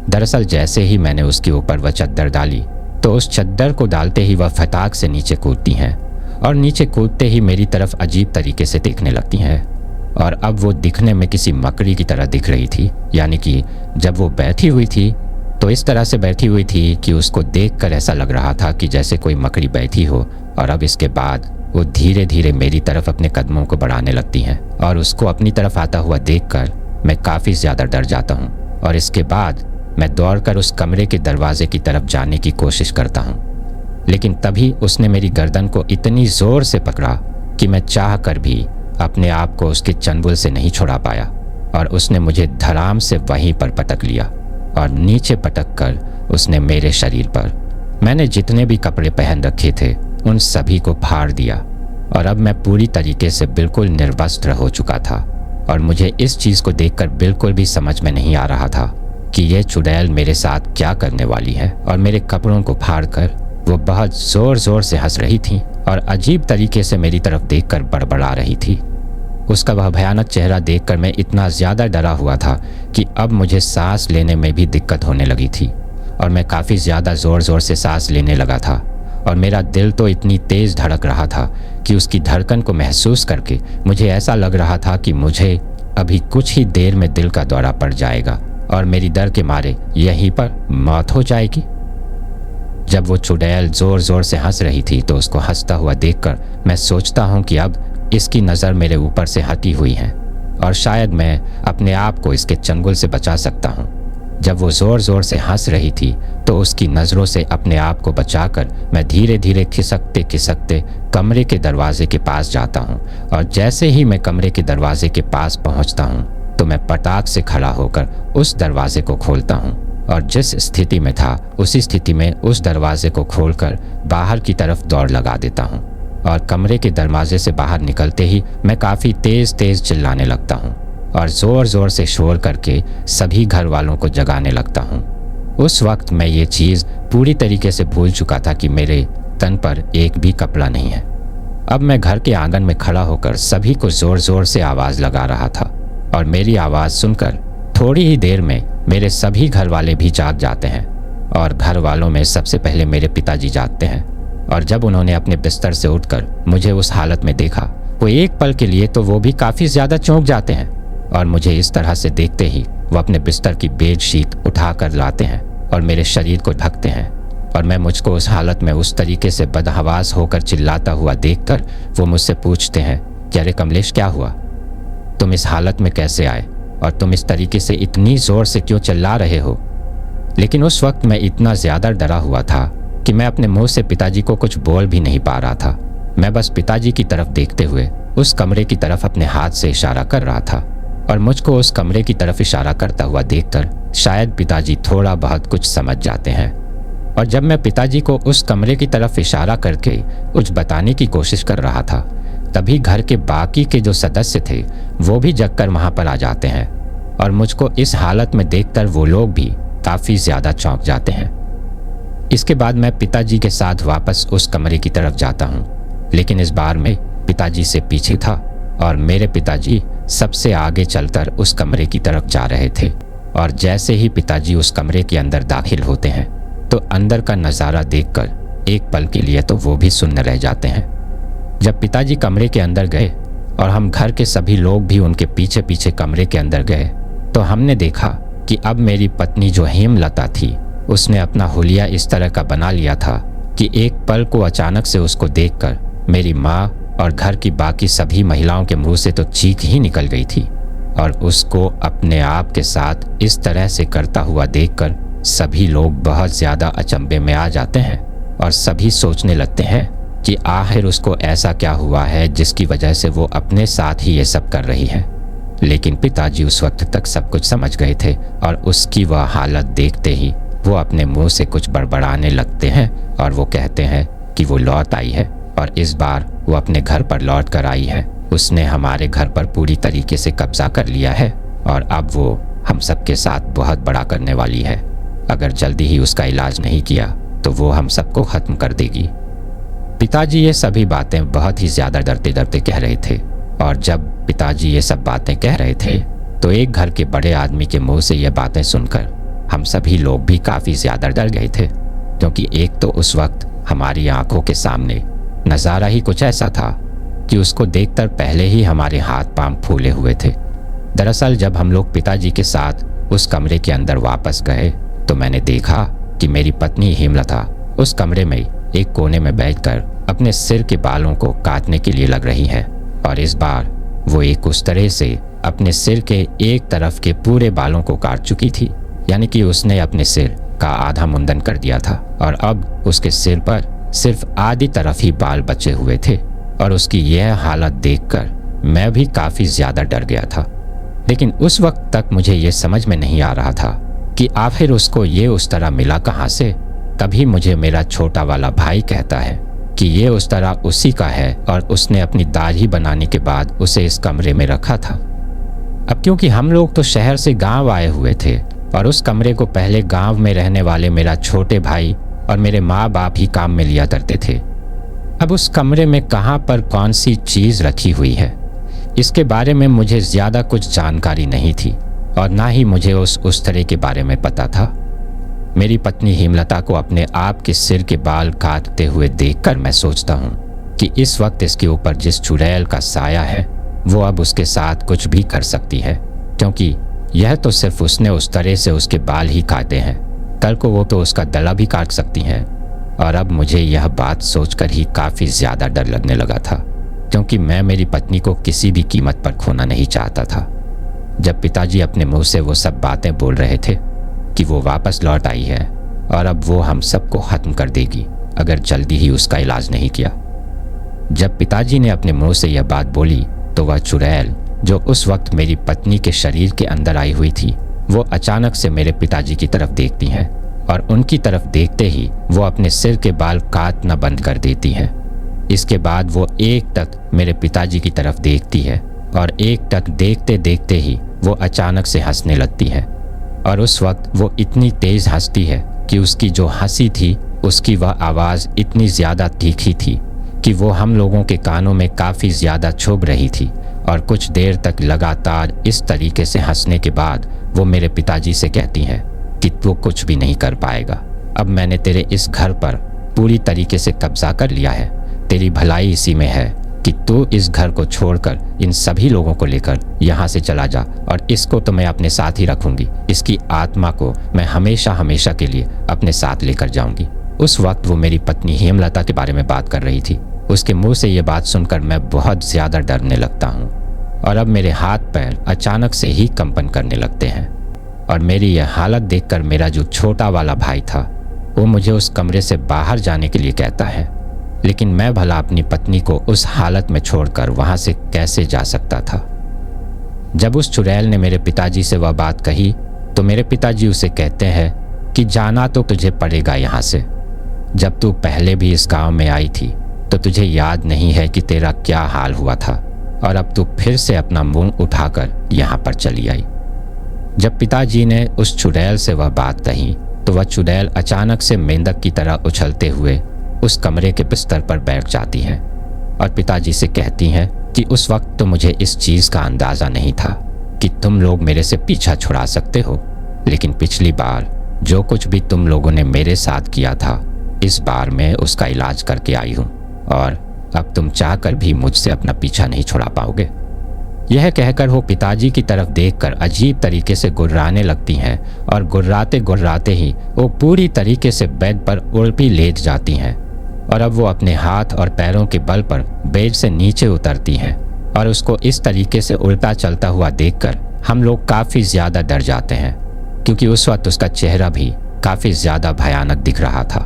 दरअसल जैसे ही मैंने उसके ऊपर वह चद्दर डाली तो उस चद्दर को डालते ही वह फटाक से नीचे कूदती हैं और नीचे कूदते ही मेरी तरफ अजीब तरीके से देखने लगती हैं और अब वो दिखने में किसी मकड़ी की तरह दिख रही थी। यानी कि जब वो बैठी हुई थी तो इस तरह से बैठी हुई थी कि उसको देखकर ऐसा लग रहा था कि जैसे कोई मकड़ी बैठी हो और अब इसके बाद वो धीरे धीरे मेरी तरफ अपने कदमों को बढ़ाने लगती हैं और उसको अपनी तरफ आता हुआ देखकर मैं काफ़ी ज़्यादा डर जाता हूँ और इसके बाद मैं दौड़कर उस कमरे के दरवाजे की तरफ जाने की कोशिश करता हूँ। लेकिन तभी उसने मेरी गर्दन को इतनी ज़ोर से पकड़ा कि मैं चाह कर भी अपने आप को उसके चंबुल से नहीं छुड़ा पाया और उसने मुझे धड़ाम से वहीं पर पटक लिया और नीचे पटक कर उसने मेरे शरीर पर मैंने जितने भी कपड़े पहन रखे थे उन सभी को फाड़ दिया और अब मैं पूरी तरीके से बिल्कुल निर्वस्त्र हो चुका था और मुझे इस चीज़ को देखकर बिल्कुल भी समझ में नहीं आ रहा था कि यह चुड़ैल मेरे साथ क्या करने वाली है। और मेरे कपड़ों को फाड़कर वो बहुत ज़ोर ज़ोर से हंस रही थी और अजीब तरीके से मेरी तरफ देखकर बड़बड़ा रही थी। उसका वह भयानक चेहरा देखकर मैं इतना ज़्यादा डरा हुआ था कि अब मुझे सांस लेने में भी दिक्कत होने लगी थी और मैं काफ़ी ज़्यादा ज़ोर ज़ोर से सांस लेने लगा था और मेरा दिल तो इतनी तेज़ धड़क रहा था कि उसकी धड़कन को महसूस करके मुझे ऐसा लग रहा था कि मुझे अभी कुछ ही देर में दिल का दौरा पड़ जाएगा और मेरी डर के मारे यहीं पर मौत हो जाएगी। जब वो चुड़ैल ज़ोर ज़ोर से हंस रही थी तो उसको हंसता हुआ देखकर मैं सोचता हूँ कि अब इसकी नज़र मेरे ऊपर से हटी हुई है और शायद मैं अपने आप को इसके चंगुल से बचा सकता हूँ। जब वो ज़ोर ज़ोर से हंस रही थी तो उसकी नज़रों से अपने आप को बचाकर मैं धीरे धीरे खिसकते खिसकते कमरे के दरवाजे के पास जाता हूँ और जैसे ही मैं कमरे के दरवाजे के पास पहुँचता हूँ तो मैं पटाख से खड़ा होकर उस दरवाजे को खोलता हूँ और जिस स्थिति में था उसी स्थिति में उस दरवाजे को खोलकर बाहर की तरफ दौड़ लगा देता हूँ और कमरे के दरवाजे से बाहर निकलते ही मैं काफ़ी तेज़ तेज़ चिल्लाने लगता हूँ और ज़ोर ज़ोर से शोर करके सभी घर वालों को जगाने लगता हूँ। उस वक्त मैं ये चीज़ पूरी तरीके से भूल चुका था कि मेरे तन पर एक भी कपड़ा नहीं है। अब मैं घर के आंगन में खड़ा होकर सभी को ज़ोर ज़ोर से आवाज़ लगा रहा था और मेरी आवाज़ सुनकर थोड़ी ही देर में मेरे सभी घर वाले भी जाग जाते हैं और घर वालों में सबसे पहले मेरे पिताजी जागते हैं और जब उन्होंने अपने बिस्तर से उठकर मुझे उस हालत में देखा वो एक पल के लिए तो वो भी काफ़ी ज़्यादा चौंक जाते हैं और मुझे इस तरह से देखते ही वो अपने बिस्तर की बेडशीट उठा कर लाते हैं और मेरे शरीर को ढकते हैं और मैं मुझको उस हालत में उस तरीके से बदहवास होकर चिल्लाता हुआ देखकर वो मुझसे पूछते हैं कि अरे कमलेश क्या हुआ, तुम इस हालत में कैसे आए और तुम इस तरीके से इतनी ज़ोर से क्यों चिल्ला रहे हो। लेकिन उस वक्त मैं इतना ज़्यादा डरा हुआ था कि मैं अपने मुंह से पिताजी को कुछ बोल भी नहीं पा रहा था। मैं बस पिताजी की तरफ देखते हुए उस कमरे की तरफ अपने हाथ से इशारा कर रहा था और मुझको उस कमरे की तरफ इशारा करता हुआ देखकर शायद पिताजी थोड़ा बहुत कुछ समझ जाते हैं। और जब मैं पिताजी को उस कमरे की तरफ इशारा करके कुछ बताने की कोशिश कर रहा था तभी घर के बाकी के जो सदस्य थे वो भी जगकर वहाँ पर आ जाते हैं और मुझको इस हालत में देखकर वो लोग भी काफ़ी ज़्यादा चौंक जाते हैं। इसके बाद मैं पिताजी के साथ वापस उस कमरे की तरफ जाता हूँ, लेकिन इस बार मैं पिताजी से पीछे था और मेरे पिताजी सबसे आगे चलकर उस कमरे की तरफ जा रहे थे। और जैसे ही पिताजी उस कमरे के अंदर दाखिल होते हैं तो अंदर का नज़ारा देखकर एक पल के लिए तो वो भी सुन्न रह जाते हैं। जब पिताजी कमरे के अंदर गए और हम घर के सभी लोग भी उनके पीछे पीछे कमरे के अंदर गए तो हमने देखा कि अब मेरी पत्नी जो हेमलता थी उसने अपना हुलिया इस तरह का बना लिया था कि एक पल को अचानक से उसको देखकर मेरी माँ और घर की बाकी सभी महिलाओं के मुंह से तो चीख ही निकल गई थी। और उसको अपने आप के साथ इस तरह से करता हुआ देखकर सभी लोग बहुत ज़्यादा अचंभे में आ जाते हैं और सभी सोचने लगते हैं कि आखिर उसको ऐसा क्या हुआ है जिसकी वजह से वो अपने साथ ही ये सब कर रही है। लेकिन पिताजी उस वक्त तक सब कुछ समझ गए थे और उसकी वह हालत देखते ही वो अपने मुंह से कुछ बड़बड़ाने लगते हैं और वो कहते हैं कि वो लौट आई है और इस बार वो अपने घर पर लौट कर आई है। उसने हमारे घर पर पूरी तरीके से कब्जा कर लिया है और अब वो हम सबके साथ बहुत बड़ा करने वाली है। अगर जल्दी ही उसका इलाज नहीं किया तो वो हम सबको खत्म कर देगी। पिताजी ये सभी बातें बहुत ही ज्यादा डरते डरते कह रहे थे और जब पिताजी ये सब बातें कह रहे थे तो एक घर के बड़े आदमी के मुंह से ये बातें सुनकर हम सभी लोग भी काफी ज्यादा डर गए थे, क्योंकि एक तो उस वक्त हमारी आंखों के सामने नजारा ही कुछ ऐसा था कि उसको देखकर पहले ही हमारे हाथ पांव फूले हुए थे। दरअसल जब हम लोग पिताजी के साथ उस कमरे के अंदर वापस गए तो मैंने देखा कि मेरी पत्नी हेमलता उस कमरे में एक कोने में बैठकर अपने सिर के बालों को काटने के लिए लग रही है और इस बार वो एक उस तरह से अपने सिर के एक तरफ के पूरे बालों को काट चुकी थी, यानी कि उसने अपने सिर का आधा मुंडन कर दिया था और अब उसके सिर पर सिर्फ आधी तरफ ही बाल बचे हुए थे। और उसकी यह हालत देखकर मैं भी काफी ज्यादा डर गया था। लेकिन उस वक्त तक मुझे ये समझ में नहीं आ रहा था कि आखिर उसको ये उस तरह मिला कहाँ से। तभी मुझे मेरा छोटा वाला भाई कहता है कि ये उस तरह उसी का है और उसने अपनी दाढ़ी बनाने के बाद उसे इस कमरे में रखा था। अब क्योंकि हम लोग तो शहर से गांव आए हुए थे और उस कमरे को पहले गांव में रहने वाले मेरा छोटे भाई और मेरे माँ बाप ही काम में लिया करते थे। अब उस कमरे में कहाँ पर कौन सी चीज रखी हुई है इसके बारे में मुझे ज्यादा कुछ जानकारी नहीं थी और ना ही मुझे उस तरह के बारे में पता था। मेरी पत्नी हेमलता को अपने आप के सिर के बाल काटते हुए देखकर मैं सोचता हूँ कि इस वक्त इसके ऊपर जिस चुड़ैल का साया है वो अब उसके साथ कुछ भी कर सकती है, क्योंकि यह तो सिर्फ उसने उस तरह से उसके बाल ही काटे हैं, कल को वो तो उसका गला भी काट सकती है। और अब मुझे यह बात सोचकर ही काफी ज्यादा डर लगने लगा था, क्योंकि मैं मेरी पत्नी को किसी भी कीमत पर खोना नहीं चाहता था। जब पिताजी अपने मुंह से वो सब बातें बोल रहे थे कि वो वापस लौट आई है और अब वो हम सबको खत्म कर देगी अगर जल्दी ही उसका इलाज नहीं किया। जब पिताजी ने अपने मुंह से यह बात बोली तो वह चुड़ैल जो उस वक्त मेरी पत्नी के शरीर के अंदर आई हुई थी वो अचानक से मेरे पिताजी की तरफ देखती हैं और उनकी तरफ देखते ही वो अपने सिर के बाल काटना बंद कर देती हैं। इसके बाद वो एक टक मेरे पिताजी की तरफ देखती है और एक टक देखते देखते ही वो अचानक से हंसने लगती है और उस वक्त वो इतनी तेज हंसती है कि उसकी जो हंसी थी उसकी वह आवाज़ इतनी ज़्यादा तीखी थी कि वो हम लोगों के कानों में काफ़ी ज़्यादा चुभ रही थी। और कुछ देर तक लगातार इस तरीके से हंसने के बाद वो मेरे पिताजी से कहती हैं कि तू कुछ भी नहीं कर पाएगा, अब मैंने तेरे इस घर पर पूरी तरीके से कब्जा कर लिया है, तेरी भलाई इसी में है कि तू इस घर को छोड़कर इन सभी लोगों को लेकर यहाँ से चला जा और इसको तो मैं अपने साथ ही रखूंगी, इसकी आत्मा को मैं हमेशा हमेशा के लिए अपने साथ लेकर जाऊंगी। उस वक्त वो मेरी पत्नी हेमलता के बारे में बात कर रही थी। उसके मुंह से ये बात सुनकर मैं बहुत ज्यादा डरने लगता हूँ और अब मेरे हाथ पैर अचानक से ही कंपन करने लगते हैं। और मेरी यह हालत देखकर मेरा जो छोटा वाला भाई था वो मुझे उस कमरे से बाहर जाने के लिए कहता है, लेकिन मैं भला अपनी पत्नी को उस हालत में छोड़कर वहां से कैसे जा सकता था। जब उस चुड़ैल ने मेरे पिताजी से वह बात कही तो मेरे पिताजी उसे कहते हैं कि जाना तो तुझे पड़ेगा यहाँ से। जब तू पहले भी इस गांव में आई थी तो तुझे याद नहीं है कि तेरा क्या हाल हुआ था और अब तू फिर से अपना मुंह उठाकर यहाँ पर चली आई। जब पिताजी ने उस चुड़ैल से वह बात कही तो वह चुड़ैल अचानक से मेंढक की तरह उछलते हुए उस कमरे के बिस्तर पर बैठ जाती है और पिताजी से कहती हैं कि उस वक्त तो मुझे इस चीज़ का अंदाज़ा नहीं था कि तुम लोग मेरे से पीछा छुड़ा सकते हो, लेकिन पिछली बार जो कुछ भी तुम लोगों ने मेरे साथ किया था इस बार मैं उसका इलाज करके आई हूँ और अब तुम चाहकर भी मुझसे अपना पीछा नहीं छुड़ा पाओगे। यह कहकर वो पिताजी की तरफ देखकर अजीब तरीके से गुर्राने लगती हैं और गुर्राते गुर्राते ही वो पूरी तरीके से बेड पर उल्टी लेट जाती हैं और अब वो अपने हाथ और पैरों के बल पर बेड से नीचे उतरती हैं और उसको इस तरीके से उल्टा चलता हुआ देखकर हम लोग काफ़ी ज़्यादा डर जाते हैं, क्योंकि उस वक्त उसका चेहरा भी काफ़ी ज़्यादा भयानक दिख रहा था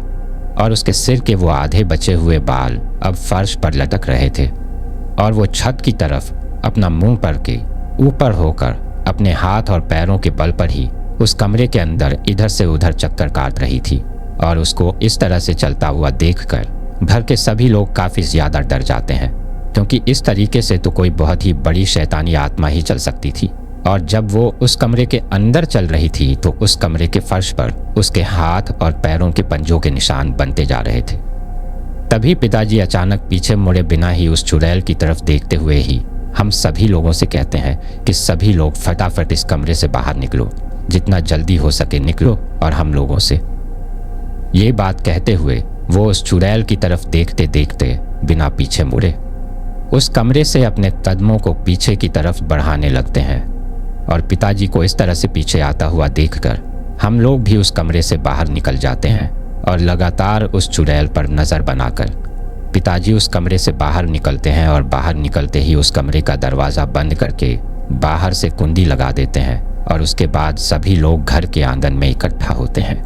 और उसके सिर के वो आधे बचे हुए बाल अब फर्श पर लटक रहे थे और वो छत की तरफ अपना मुंह पर के ऊपर होकर अपने हाथ और पैरों के बल पर ही उस कमरे के अंदर इधर से उधर चक्कर काट रही थी। और उसको इस तरह से चलता हुआ देखकर घर के सभी लोग काफ़ी ज़्यादा डर जाते हैं, क्योंकि इस तरीके से तो कोई बहुत ही बड़ी शैतानी आत्मा ही चल सकती थी। और जब वो उस कमरे के अंदर चल रही थी तो उस कमरे के फर्श पर उसके हाथ और पैरों के पंजों के निशान बनते जा रहे थे। तभी पिताजी अचानक पीछे मुड़े बिना ही उस चुड़ैल की तरफ देखते हुए ही हम सभी लोगों से कहते हैं कि सभी लोग फटाफट इस कमरे से बाहर निकलो, जितना जल्दी हो सके निकलो। और हम लोगों से ये बात कहते हुए वो उस चुड़ैल की तरफ देखते देखते बिना पीछे मुड़े उस कमरे से अपने कदमों को पीछे की तरफ बढ़ाने लगते हैं। और पिताजी को इस तरह से पीछे आता हुआ देखकर हम लोग भी उस कमरे से बाहर निकल जाते हैं और लगातार उस चुड़ैल पर नज़र बनाकर पिताजी उस कमरे से बाहर निकलते हैं और बाहर निकलते ही उस कमरे का दरवाज़ा बंद करके बाहर से कुंडी लगा देते हैं और उसके बाद सभी लोग घर के आंगन में इकट्ठा होते हैं।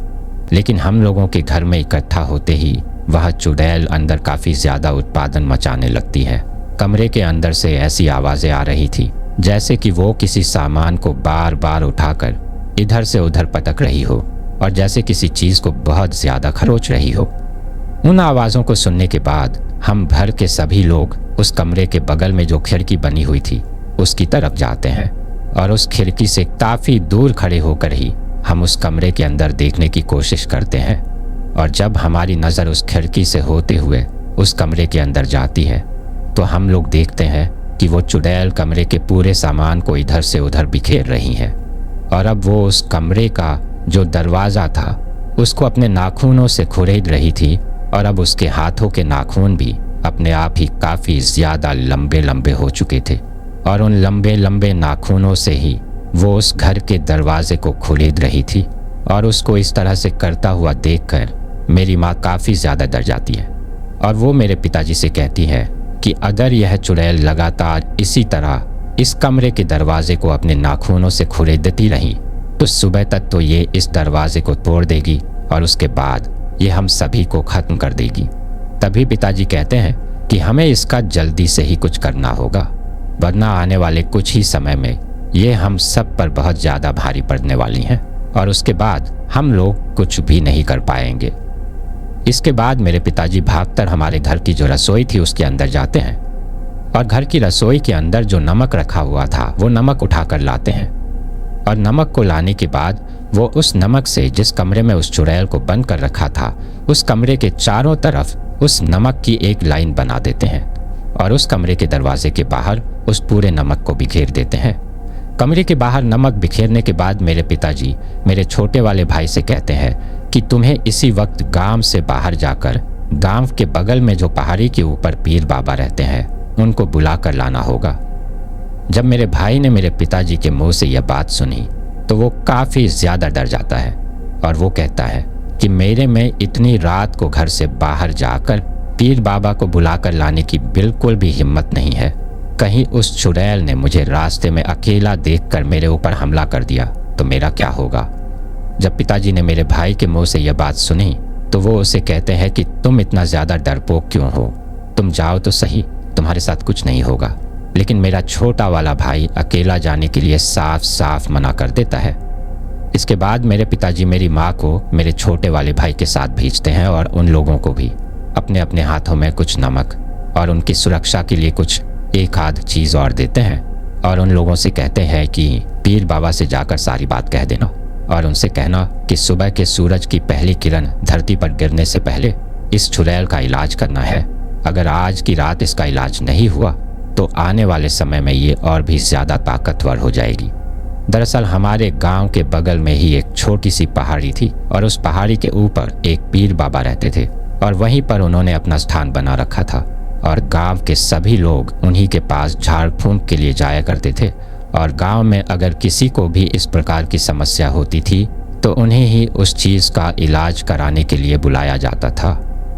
लेकिन हम लोगों के घर में इकट्ठा होते ही वह चुड़ैल अंदर काफ़ी ज़्यादा उत्पादन मचाने लगती है। कमरे के अंदर से ऐसी आवाज़ें आ रही थी जैसे कि वो किसी सामान को बार बार उठाकर इधर से उधर पटक रही हो और जैसे किसी चीज़ को बहुत ज़्यादा खरोच रही हो। उन आवाज़ों को सुनने के बाद हम घर के सभी लोग उस कमरे के बगल में जो खिड़की बनी हुई थी उसकी तरफ जाते हैं और उस खिड़की से काफ़ी दूर खड़े होकर ही हम उस कमरे के अंदर देखने की कोशिश करते हैं। और जब हमारी नज़र उस खिड़की से होते हुए उस कमरे के अंदर जाती है तो हम लोग देखते हैं कि वो चुड़ैल कमरे के पूरे सामान को इधर से उधर बिखेर रही है। और अब वो उस कमरे का जो दरवाज़ा था उसको अपने नाखूनों से खुरेद रही थी और अब उसके हाथों के नाखून भी अपने आप ही काफ़ी ज़्यादा लंबे लंबे हो चुके थे और उन लंबे लंबे नाखूनों से ही वो उस घर के दरवाजे को खुरेद रही थी। और उसको इस तरह से करता हुआ देखकर मेरी माँ काफ़ी ज़्यादा डर जाती है और वो मेरे पिताजी से कहती है कि अगर यह चुड़ैल लगातार इसी तरह इस कमरे के दरवाजे को अपने नाखूनों से खुरेदती रही तो सुबह तक तो ये इस दरवाजे को तोड़ देगी और उसके बाद ये हम सभी को ख़त्म कर देगी। तभी पिताजी कहते हैं कि हमें इसका जल्दी से ही कुछ करना होगा, वरना आने वाले कुछ ही समय में ये हम सब पर बहुत ज़्यादा भारी पड़ने वाली हैं और उसके बाद हम लोग कुछ भी नहीं कर पाएंगे। इसके बाद मेरे पिताजी भागकर हमारे घर की जो रसोई थी उसके अंदर जाते हैं और घर की रसोई के अंदर जो नमक रखा हुआ था वो नमक उठाकर लाते हैं। और नमक को लाने के बाद वो उस नमक से जिस कमरे में उस चुड़ैल को बंद कर रखा था उस कमरे के चारों तरफ उस नमक की एक लाइन बना देते हैं और उस कमरे के दरवाजे के बाहर उस पूरे नमक को बिखेर देते हैं। कमरे के बाहर नमक बिखेरने के बाद मेरे पिताजी मेरे छोटे वाले भाई से कहते हैं कि तुम्हें इसी वक्त गांव से बाहर जाकर गांव के बगल में जो पहाड़ी के ऊपर पीर बाबा रहते हैं उनको बुला कर लाना होगा। जब मेरे भाई ने मेरे पिताजी के मुंह से यह बात सुनी तो वो काफ़ी ज़्यादा डर जाता है और वो कहता है कि मेरे में इतनी रात को घर से बाहर जाकर पीर बाबा को बुलाकर लाने की बिल्कुल भी हिम्मत नहीं है। कहीं उस चुड़ैल ने मुझे रास्ते में अकेला देखकर मेरे ऊपर हमला कर दिया तो मेरा क्या होगा। जब पिताजी ने मेरे भाई के मुंह से यह बात सुनी तो वो उसे कहते हैं कि तुम इतना ज़्यादा डरपोक क्यों हो, तुम जाओ तो सही, तुम्हारे साथ कुछ नहीं होगा। लेकिन मेरा छोटा वाला भाई अकेला जाने के लिए साफ साफ मना कर देता है। इसके बाद मेरे पिताजी मेरी माँ को मेरे छोटे वाले भाई के साथ भेजते हैं और उन लोगों को भी अपने अपने हाथों में कुछ नमक और उनकी सुरक्षा के लिए कुछ एक आध चीज़ और देते हैं और उन लोगों से कहते हैं कि पीर बाबा से जाकर सारी बात कह देना और उनसे कहना कि सुबह के सूरज की पहली किरण धरती पर गिरने से पहले इस चुड़ैल का इलाज करना है। अगर आज की रात इसका इलाज नहीं हुआ तो आने वाले समय में ये और भी ज़्यादा ताकतवर हो जाएगी। दरअसल हमारे गांव के बगल में ही एक छोटी सी पहाड़ी थी और उस पहाड़ी के ऊपर एक पीर बाबा रहते थे और वहीं पर उन्होंने अपना स्थान बना रखा था और गांव के सभी लोग उन्हीं के पास झाड़ फूंक के लिए जाया करते थे। और गांव में अगर किसी को भी इस प्रकार की समस्या होती थी तो उन्हें ही उस चीज़ का इलाज कराने के लिए बुलाया जाता था।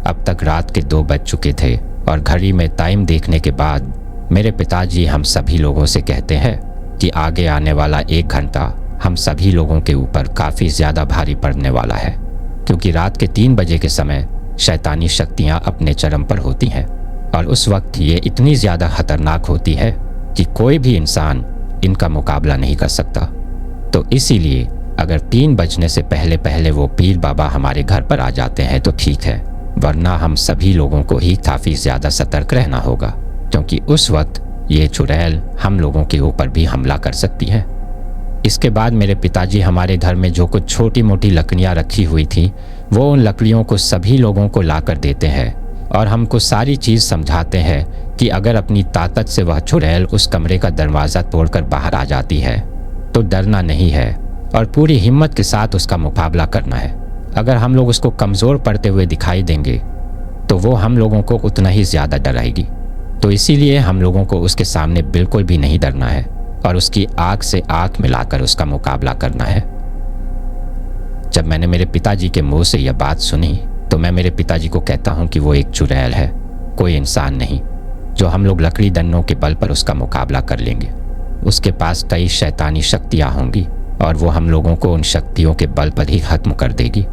अब तक रात के 2 बज चुके थे और घड़ी में टाइम देखने के बाद मेरे पिताजी हम सभी लोगों से कहते हैं कि आगे आने वाला 1 घंटा हम सभी लोगों के ऊपर काफ़ी ज़्यादा भारी पड़ने वाला है, क्योंकि रात के 3 बजे के समय शैतानी शक्तियाँ अपने चरम पर होती हैं और उस वक्त ये इतनी ज़्यादा खतरनाक होती है कि कोई भी इंसान इनका मुकाबला नहीं कर सकता। तो इसीलिए अगर 3 बजने से पहले पहले वो पीर बाबा हमारे घर पर आ जाते हैं तो ठीक है, वरना हम सभी लोगों को ही काफ़ी ज़्यादा सतर्क रहना होगा, क्योंकि उस वक्त ये चुड़ैल हम लोगों के ऊपर भी हमला कर सकती है। इसके बाद मेरे पिताजी हमारे घर में जो कुछ छोटी मोटी लकड़ियाँ रखी हुई थी वो उन लकड़ियों को सभी लोगों को ला कर देते हैं और हमको सारी चीज़ समझाते हैं कि अगर अपनी ताकत से वह चुड़ैल उस कमरे का दरवाज़ा तोड़कर बाहर आ जाती है तो डरना नहीं है और पूरी हिम्मत के साथ उसका मुकाबला करना है। अगर हम लोग उसको कमज़ोर पड़ते हुए दिखाई देंगे तो वो हम लोगों को उतना ही ज़्यादा डराएगी। तो इसीलिए हम लोगों को उसके सामने बिल्कुल भी नहीं डरना है और उसकी आँख से आँख मिलाकर उसका मुकाबला करना है। जब मैंने मेरे पिताजी के मुंह से यह बात सुनी तो मैं मेरे पिताजी को कहता हूँ कि वो एक चुड़ैल है, कोई इंसान नहीं, जो हम लोग लकड़ी डंडों के बल पर उसका मुकाबला कर लेंगे। उसके पास कई शैतानी शक्तियाँ होंगी और वो हम लोगों को उन शक्तियों के बल पर ही खत्म कर देगी।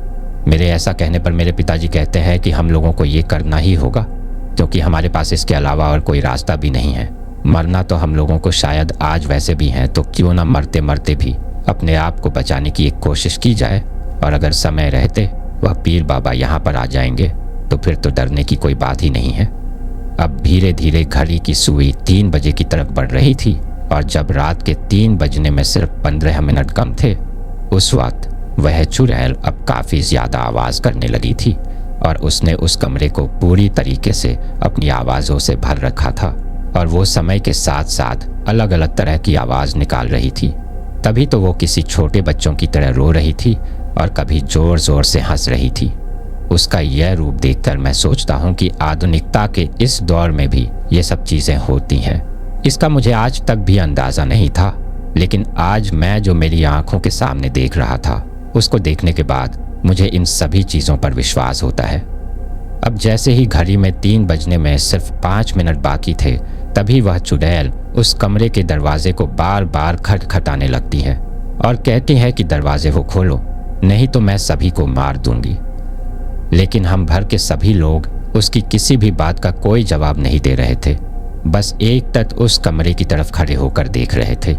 मेरे ऐसा कहने पर मेरे पिताजी कहते हैं कि हम लोगों को ये करना ही होगा, क्योंकि हमारे पास इसके अलावा और कोई रास्ता भी नहीं है। मरना तो हम लोगों को शायद आज वैसे भी हैं, तो क्यों ना मरते मरते भी अपने आप को बचाने की एक कोशिश की जाए, और अगर समय रहते वह पीर बाबा यहाँ पर आ जाएंगे तो फिर तो डरने की कोई बात ही नहीं है। अब धीरे धीरे घड़ी की सुई 3 बजे की तरफ बढ़ रही थी और जब रात के 3 बजने में सिर्फ 15 मिनट कम थे उस वक्त वह चुड़ैल अब काफ़ी ज़्यादा आवाज़ करने लगी थी और उसने उस कमरे को पूरी तरीके से अपनी आवाज़ों से भर रखा था और वो समय के साथ साथ अलग अलग तरह की आवाज़ निकाल रही थी। तभी तो वो किसी छोटे बच्चों की तरह रो रही थी और कभी ज़ोर ज़ोर से हंस रही थी। उसका यह रूप देखकर मैं सोचता हूँ कि आधुनिकता के इस दौर में भी ये सब चीज़ें होती हैं। इसका मुझे आज तक भी अंदाज़ा नहीं था, लेकिन आज मैं जो मेरी आंखों के सामने देख रहा था उसको देखने के बाद मुझे इन सभी चीज़ों पर विश्वास होता है। अब जैसे ही घड़ी में 3 बजने में सिर्फ 5 मिनट बाकी थे तभी वह चुड़ैल उस कमरे के दरवाजे को बार बार खटखटाने लगती है और कहती है कि दरवाजे को खोलो, नहीं तो मैं सभी को मार दूंगी। लेकिन हम भर के सभी लोग उसकी किसी भी बात का कोई जवाब नहीं दे रहे थे, बस एक तक उस कमरे की तरफ खड़े होकर देख रहे थे।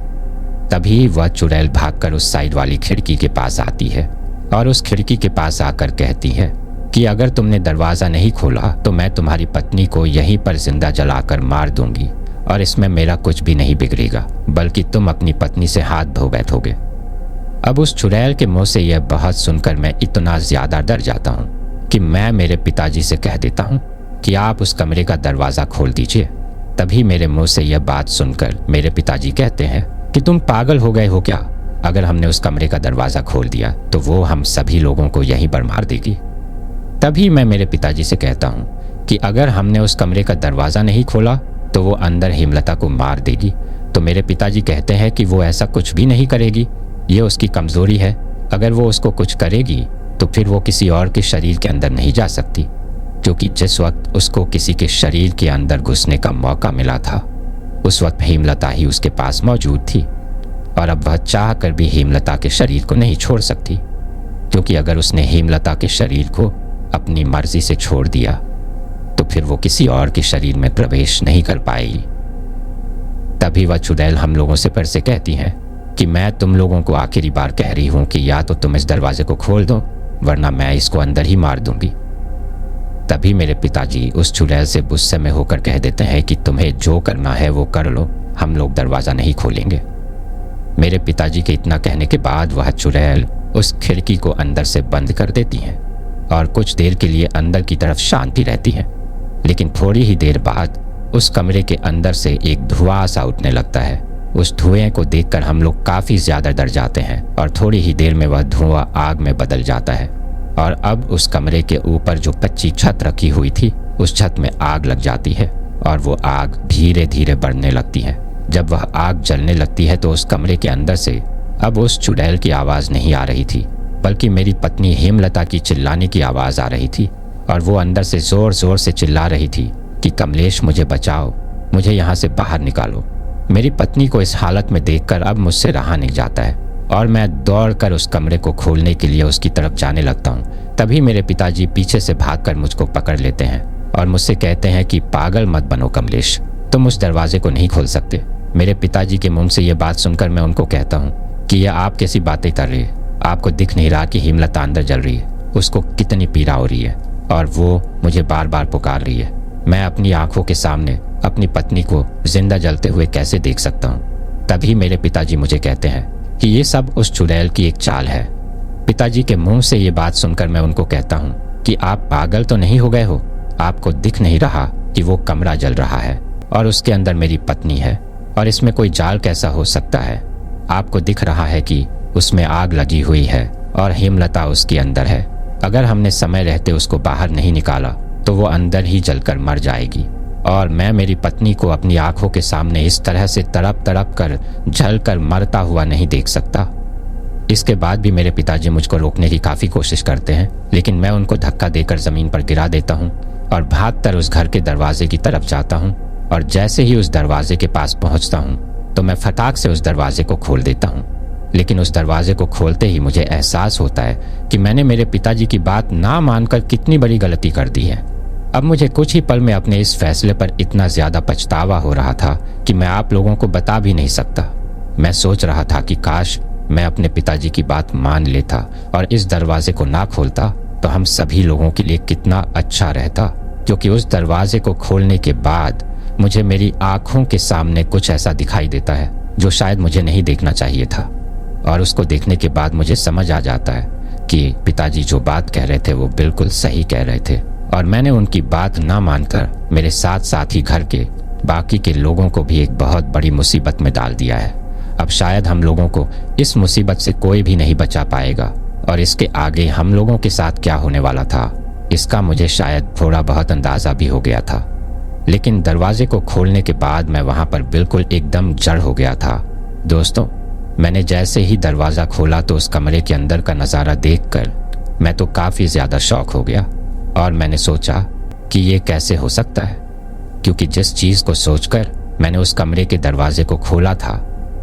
तभी वह चुड़ैल भागकर उस साइड वाली खिड़की के पास आती है और उस खिड़की के पास आकर कहती है कि अगर तुमने दरवाज़ा नहीं खोला तो मैं तुम्हारी पत्नी को यहीं पर जिंदा जलाकर मार दूंगी और इसमें मेरा कुछ भी नहीं बिगड़ेगा, बल्कि तुम अपनी पत्नी से हाथ धो बैठोगे। अब उस चुड़ैल के मुंह से यह बात सुनकर मैं इतना ज़्यादा डर जाता हूँ कि मैं मेरे पिताजी से कह देता हूँ कि आप उस कमरे का दरवाज़ा खोल दीजिए। तभी मेरे मुंह से यह बात सुनकर मेरे पिताजी कहते हैं कि तुम पागल हो गए हो क्या? अगर हमने उस कमरे का दरवाज़ा खोल दिया तो वो हम सभी लोगों को यहीं पर मार देगी। तभी मैं मेरे पिताजी से कहता हूँ कि अगर हमने उस कमरे का दरवाज़ा नहीं खोला तो वो अंदर हेमलता को मार देगी। तो मेरे पिताजी कहते हैं कि वो ऐसा कुछ भी नहीं करेगी, ये उसकी कमज़ोरी है। अगर वो उसको कुछ करेगी तो फिर वो किसी और के शरीर के अंदर नहीं जा सकती, क्योंकि जिस वक्त उसको किसी के शरीर के अंदर घुसने का मौका मिला था उस वक्त हेमलता ही उसके पास मौजूद थी और अब वह चाह कर भी हेमलता के शरीर को नहीं छोड़ सकती, क्योंकि अगर उसने हेमलता के शरीर को अपनी मर्जी से छोड़ दिया तो फिर वो किसी और के शरीर में प्रवेश नहीं कर पाएगी। तभी वह चुड़ैल हम लोगों से फिर से कहती है कि मैं तुम लोगों को आखिरी बार कह रही हूँ कि या तो तुम इस दरवाजे को खोल दो वरना मैं इसको अंदर ही मार दूंगी। तभी मेरे पिताजी उस चुड़ैल से गुस्से में होकर कह देते हैं कि तुम्हें जो करना है वो कर लो, हम लोग दरवाज़ा नहीं खोलेंगे। मेरे पिताजी के इतना कहने के बाद वह चुड़ैल उस खिड़की को अंदर से बंद कर देती है और कुछ देर के लिए अंदर की तरफ शांति रहती है। लेकिन थोड़ी ही देर बाद उस कमरे के अंदर से एक धुआं सा उठने लगता है। उस धुएं को देखकर हम लोग काफ़ी ज़्यादा डर जाते हैं और थोड़ी ही देर में वह धुआं आग में बदल जाता है और अब उस कमरे के ऊपर जो कच्ची छत रखी हुई थी उस छत में आग लग जाती है और वो आग धीरे धीरे बढ़ने लगती है। जब वह आग जलने लगती है तो उस कमरे के अंदर से अब उस चुड़ैल की आवाज़ नहीं आ रही थी, बल्कि मेरी पत्नी हेमलता की चिल्लाने की आवाज़ आ रही थी और वो अंदर से जोर जोर से चिल्ला रही थी कि कमलेश मुझे बचाओ, मुझे यहाँ से बाहर निकालो। मेरी पत्नी को इस हालत में देखकर अब मुझसे रहा नहीं जाता है और मैं दौड़कर उस कमरे को खोलने के लिए उसकी तरफ जाने लगता हूँ। तभी मेरे पिताजी पीछे से भागकर मुझको पकड़ लेते हैं और मुझसे कहते हैं कि पागल मत बनो कमलेश, तुम उस दरवाजे को नहीं खोल सकते। मेरे पिताजी के मुंह से ये बात सुनकर मैं उनको कहता हूँ कि यह आप कैसी बातें कर रही है, आपको दिख नहीं रहा कि हेमलता अंदर जल रही है, उसको कितनी पीड़ा हो रही है और वो मुझे बार बार पुकार रही है। मैं अपनी आंखों के सामने अपनी पत्नी को जिंदा जलते हुए कैसे देख सकता हूँ। तभी मेरे पिताजी मुझे कहते हैं कि ये सब उस चुड़ैल की एक चाल है। पिताजी के मुंह से ये बात सुनकर मैं उनको कहता हूँ कि आप पागल तो नहीं हो गए हो, आपको दिख नहीं रहा कि वो कमरा जल रहा है और उसके अंदर मेरी पत्नी है और इसमें कोई जाल कैसा हो सकता है। आपको दिख रहा है कि उसमें आग लगी हुई है और हेमलता उसके अंदर है। अगर हमने समय रहते उसको बाहर नहीं निकाला तो वो अंदर ही जलकर मर जाएगी और मैं मेरी पत्नी को अपनी आंखों के सामने इस तरह से तड़प तड़प कर जल कर मरता हुआ नहीं देख सकता। इसके बाद भी मेरे पिताजी मुझको रोकने की काफी कोशिश करते हैं, लेकिन मैं उनको धक्का देकर जमीन पर गिरा देता हूँ और भागकर उस घर के दरवाजे की तरफ जाता हूँ और जैसे ही उस दरवाजे के पास पहुंचता हूँ तो मैं फटाक से उस दरवाजे को खोल देता हूँ। लेकिन उस दरवाजे को खोलते ही मुझे एहसास होता है कि मैंने मेरे पिताजी की बात ना मानकर कितनी बड़ी गलती कर दी है। अब मुझे कुछ ही पल में अपने इस फैसले पर इतना ज्यादा पछतावा हो रहा था कि मैं आप लोगों को बता भी नहीं सकता। मैं सोच रहा था कि काश मैं अपने पिताजी की बात मान लेता और इस दरवाजे को ना खोलता तो हम सभी लोगों के लिए कितना अच्छा रहता, क्योंकि उस दरवाजे को खोलने के बाद मुझे मेरी आंखों के सामने कुछ ऐसा दिखाई देता है जो शायद मुझे नहीं देखना चाहिए था। और उसको देखने के बाद मुझे समझ आ जाता है कि पिताजी जो बात कह रहे थे वो बिल्कुल सही कह rहे थे और मैंने उनकी बात ना मानकर मेरे साथ साथ ही घर के बाकी के लोगों को भी एक बहुत बड़ी मुसीबत में डाल दिया है। अब शायद हम लोगों को इस मुसीबत से कोई भी नहीं बचा पाएगा और इसके आगे हम लोगों के साथ क्या होने वाला था इसका मुझे शायद थोड़ा बहुत अंदाजा भी हो गया था। लेकिन दरवाजे को खोलने के बाद मैं वहां पर बिल्कुल एकदम जड़ हो गया था। दोस्तों, मैंने जैसे ही दरवाजा खोला तो उस कमरे के अंदर का नजारा देखकर मैं तो काफी ज्यादा शॉक हो गया और मैंने सोचा कि ये कैसे हो सकता है, क्योंकि जिस चीज को सोचकर मैंने उस कमरे के दरवाजे को खोला था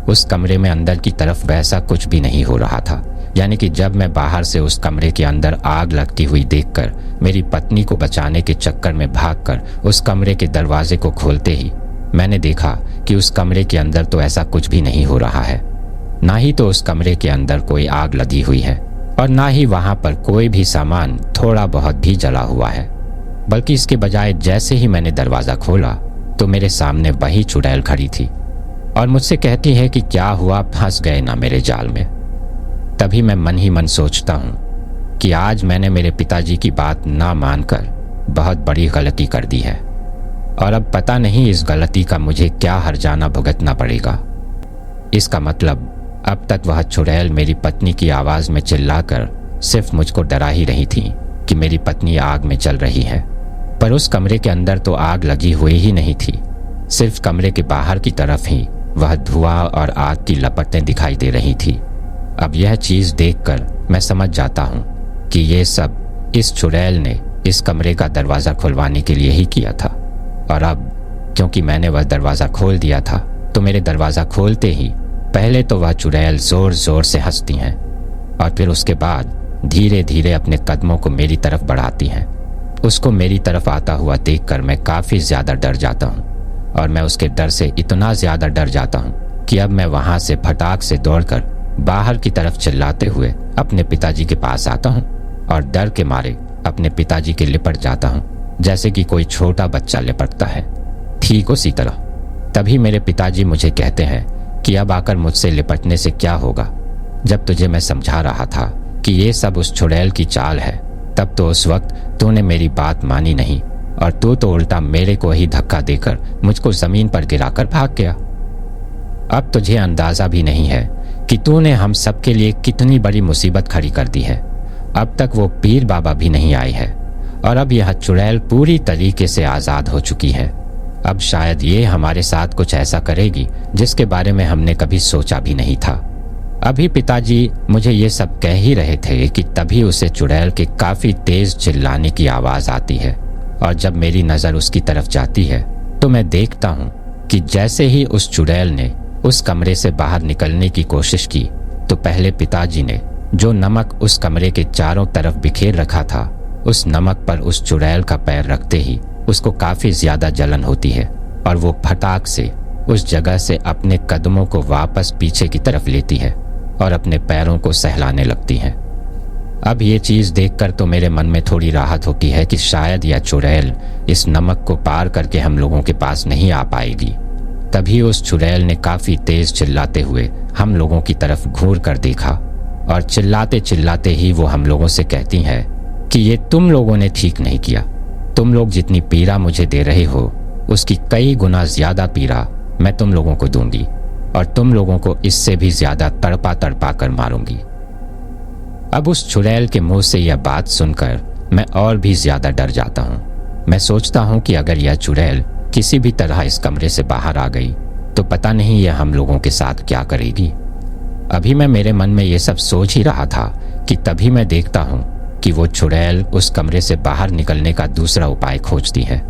उस कमरे में अंदर की तरफ वैसा कुछ भी नहीं हो रहा था। यानी कि जब मैं बाहर से उस कमरे के अंदर आग लगती हुई देखकर मेरी पत्नी को बचाने के चक्कर में भागकर उस कमरे के दरवाजे को खोलते ही मैंने देखा कि उस कमरे के अंदर तो ऐसा कुछ भी नहीं हो रहा है। ना ही तो उस कमरे के अंदर कोई आग लगी हुई है और ना ही वहां पर कोई भी सामान थोड़ा बहुत भी जला हुआ है, बल्कि इसके बजाय जैसे ही मैंने दरवाजा खोला तो मेरे सामने वही चुड़ैल खड़ी थी और मुझसे कहती है कि क्या हुआ, फंस गए ना मेरे जाल में। तभी मैं मन ही मन सोचता हूँ कि आज मैंने मेरे पिताजी की बात ना मानकर बहुत बड़ी गलती कर दी है और अब पता नहीं इस गलती का मुझे क्या हर्जाना भुगतना पड़ेगा। इसका मतलब अब तक वह चुड़ैल मेरी पत्नी की आवाज में चिल्लाकर सिर्फ मुझको डरा ही रही थी कि मेरी पत्नी आग में जल रही है, पर उस कमरे के अंदर तो आग लगी हुई ही नहीं थी। सिर्फ कमरे के बाहर की तरफ ही वह धुआं और आग की लपटें दिखाई दे रही थी। अब यह चीज देखकर मैं समझ जाता हूँ कि ये सब इस चुड़ैल ने इस कमरे का दरवाजा खुलवाने के लिए ही किया था। और अब क्योंकि मैंने वह दरवाजा खोल दिया था तो मेरे दरवाजा खोलते ही पहले तो वह चुड़ैल जोर जोर से हंसती हैं और फिर उसके बाद धीरे धीरे अपने कदमों को मेरी तरफ बढ़ाती हैं। उसको मेरी तरफ आता हुआ देखकर मैं काफी ज्यादा डर जाता हूँ और मैं उसके डर से इतना ज्यादा डर जाता हूँ कि अब मैं वहां से फटाक से दौड़कर बाहर की तरफ चिल्लाते हुए अपने पिताजी के पास आता हूँ और डर के मारे अपने पिताजी के लिपट जाता हूँ जैसे कि कोई छोटा बच्चा लिपटता है, ठीक उसी तरह। तभी मेरे पिताजी मुझे कहते हैं कि अब आकर मुझसे लिपटने से क्या होगा। जब तुझे मैं समझा रहा था कि ये सब उस चुड़ैल की चाल है तब तो उस वक्त तूने मेरी बात मानी नहीं और तू तो उल्टा मेरे को ही धक्का देकर मुझको जमीन पर गिराकर भाग गया। अब तुझे अंदाजा भी नहीं है कि तूने हम सबके लिए कितनी बड़ी मुसीबत खड़ी कर दी है। अब तक वो पीर बाबा भी नहीं आई है और अब यह चुड़ैल पूरी तरीके से आजाद हो चुकी है। अब शायद ये हमारे साथ कुछ ऐसा करेगी जिसके बारे में हमने कभी सोचा भी नहीं था। अभी पिताजी मुझे ये सब कह ही रहे थे कि तभी उसे चुड़ैल के काफी तेज चिल्लाने की आवाज आती है और जब मेरी नजर उसकी तरफ जाती है तो मैं देखता हूँ कि जैसे ही उस चुड़ैल ने उस कमरे से बाहर निकलने की कोशिश की तो पहले पिताजी ने जो नमक उस कमरे के चारों तरफ बिखेर रखा था उस नमक पर उस चुड़ैल का पैर रखते ही उसको काफी ज्यादा जलन होती है और वो फटाक से उस जगह से अपने कदमों को वापस पीछे की तरफ लेती है और अपने पैरों को सहलाने लगती है। अब ये चीज देखकर तो मेरे मन में थोड़ी राहत होती है कि शायद यह चुड़ैल इस नमक को पार करके हम लोगों के पास नहीं आ पाएगी। तभी उस चुड़ैल ने काफी तेज चिल्लाते हुए हम लोगों की तरफ घूर कर देखा और चिल्लाते चिल्लाते ही वो हम लोगों से कहती है कि ये तुम लोगों ने ठीक नहीं किया। तुम लोग जितनी पीड़ा मुझे दे रहे हो उसकी कई गुना ज्यादा पीड़ा मैं तुम लोगों को दूंगी और तुम लोगों को इससे भी ज्यादा तड़पा तड़पा कर मारूंगी। अब उस चुड़ैल के मुंह से यह बात सुनकर मैं और भी ज्यादा डर जाता हूँ। मैं सोचता हूँ कि अगर यह चुड़ैल किसी भी तरह इस कमरे से बाहर आ गई तो पता नहीं यह हम लोगों के साथ क्या करेगी। अभी मैं मेरे मन में ये सब सोच ही रहा था कि तभी मैं देखता हूँ कि वो चुड़ैल उस कमरे से बाहर निकलने का दूसरा उपाय खोजती है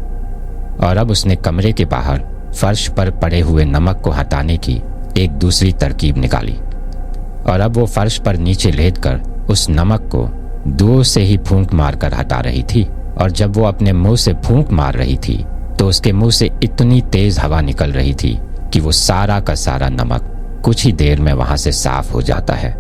और अब उसने कमरे के बाहर फर्श पर पड़े हुए नमक को हटाने की एक दूसरी तरकीब निकाली और अब वो फर्श पर नीचे लेटकर उस नमक को दूर से ही फूंक मारकर हटा रही थी और जब वो अपने मुंह से फूंक मार रही थी तो उसके मुंह से इतनी तेज हवा निकल रही थी कि वो सारा का सारा नमक कुछ ही देर में वहां से साफ हो जाता है।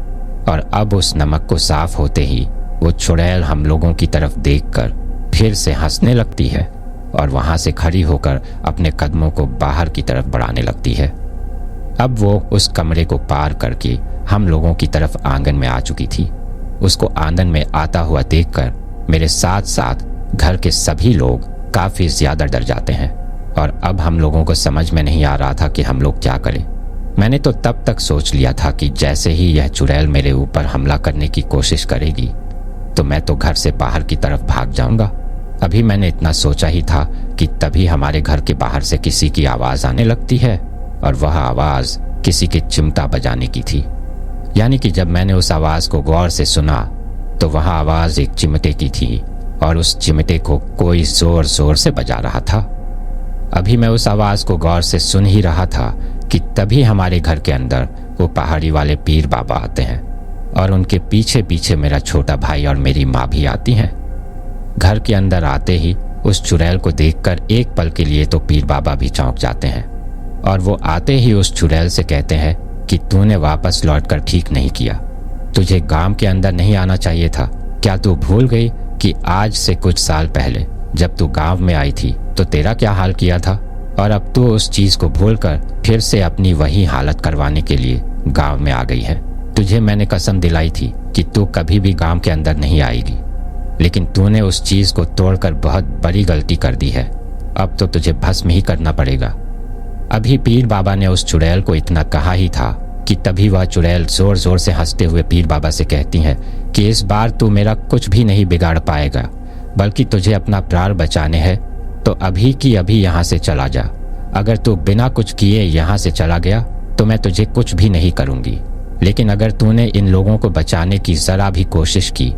और अब उस नमक को साफ होते ही वो चुड़ैल हम लोगों की तरफ देखकर फिर से हंसने लगती है और वहां से खड़ी होकर अपने कदमों को बाहर की तरफ बढ़ाने लगती है। अब वो उस कमरे को पार करके हम लोगों की तरफ आंगन में आ चुकी थी। उसको आंगन में आता हुआ देखकर मेरे साथ साथ घर के सभी लोग काफी ज्यादा डर जाते हैं और अब हम लोगों को समझ में नहीं आ रहा था कि हम लोग क्या करें। मैंने तो तब तक सोच लिया था कि जैसे ही यह चुड़ैल मेरे ऊपर हमला करने की कोशिश करेगी तो मैं तो घर से बाहर की तरफ भाग जाऊंगा। अभी मैंने इतना सोचा ही था कि तभी हमारे घर के बाहर से किसी की आवाज आने लगती है और वह आवाज किसी के चिमटा बजाने की थी। यानी कि जब मैंने उस आवाज को गौर से सुना तो वह आवाज एक चिमटे की थी और उस चिमटे को कोई जोर जोर से बजा रहा था। अभी मैं उस आवाज को गौर से सुन ही रहा था कि तभी हमारे घर के अंदर वो पहाड़ी वाले पीर बाबा आते हैं और उनके पीछे पीछे मेरा छोटा भाई और मेरी माँ भी आती हैं। घर के अंदर आते ही उस चुड़ैल को देखकर एक पल के लिए तो पीर बाबा भी चौंक जाते हैं और वो आते ही उस चुड़ैल से कहते हैं कि तूने वापस लौटकर ठीक नहीं किया। तुझे गांव के अंदर नहीं आना चाहिए था। क्या तू भूल गई कि आज से कुछ साल पहले जब तू गांव में आई थी तो तेरा क्या हाल किया था और अब तू उस चीज को भूलकर फिर से अपनी वही हालत करवाने के लिए गांव में आ गई है। तुझे मैंने कसम दिलाई थी कि तू कभी भी गांव के अंदर नहीं आएगी, लेकिन तूने उस चीज को तोड़कर बहुत बड़ी गलती कर दी है। अब तो तुझे भस्म ही करना पड़ेगा। अभी पीर बाबा ने उस चुड़ैल को इतना कहा ही था कि तभी वह चुड़ैल जोर जोर से हंसते हुए पीर बाबा से कहती है कि इस बार तू मेरा कुछ भी नहीं बिगाड़ पाएगा, बल्कि तुझे अपना प्राण बचाने हैं तो अभी की अभी यहाँ से चला जा। अगर तू बिना कुछ किए यहाँ से चला गया तो मैं तुझे कुछ भी नहीं करूंगी, लेकिन अगर तूने इन लोगों को बचाने की जरा भी कोशिश की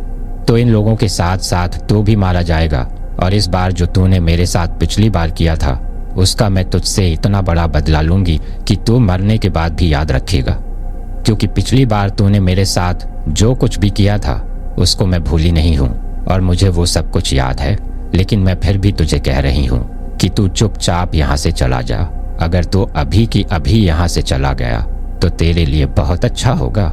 तो इन लोगों के साथ साथ तू भी मारा जाएगा और इस बार जो तूने मेरे साथ पिछली बार किया था उसका मैं तुझसे इतना बड़ा बदला लूंगी कि तू मरने के बाद भी याद रखेगा, क्योंकि पिछली बार तूने मेरे साथ जो कुछ भी किया था उसको मैं भूली नहीं हूँ और मुझे वो सब कुछ याद है। लेकिन मैं फिर भी तुझे कह रही हूँ कि तू चुपचाप यहाँ से चला जा। अगर तू अभी की अभी यहाँ से चला गया तो तेरे लिए बहुत अच्छा होगा।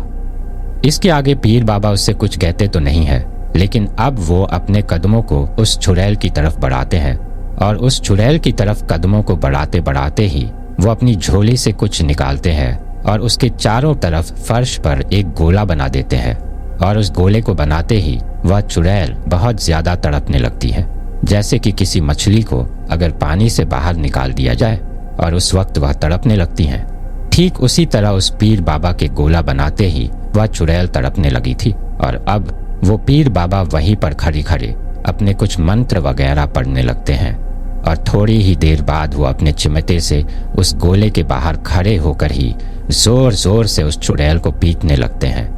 इसके आगे पीर बाबा उससे कुछ कहते तो नहीं है, लेकिन अब वो अपने कदमों को उस चुड़ैल की तरफ बढ़ाते हैं और उस चुड़ैल की तरफ कदमों को बढ़ाते बढ़ाते ही वो अपनी झोली से कुछ निकालते हैं और उसके चारों तरफ फर्श पर एक गोला बना देते हैं और उस गोले को बनाते ही वह चुड़ैल बहुत ज्यादा तड़पने लगती है, जैसे कि किसी मछली को अगर पानी से बाहर निकाल दिया जाए और उस वक्त वह तड़पने लगती हैं। ठीक उसी तरह उस पीर बाबा के गोला बनाते ही वह चुड़ैल तड़पने लगी थी और अब वो पीर बाबा वहीं पर खड़े खड़े अपने कुछ मंत्र वगैरह पढ़ने लगते हैं और थोड़ी ही देर बाद वो अपने चिमटे से उस गोले के बाहर खड़े होकर ही जोर जोर से उस चुड़ैल को पीटने लगते हैं।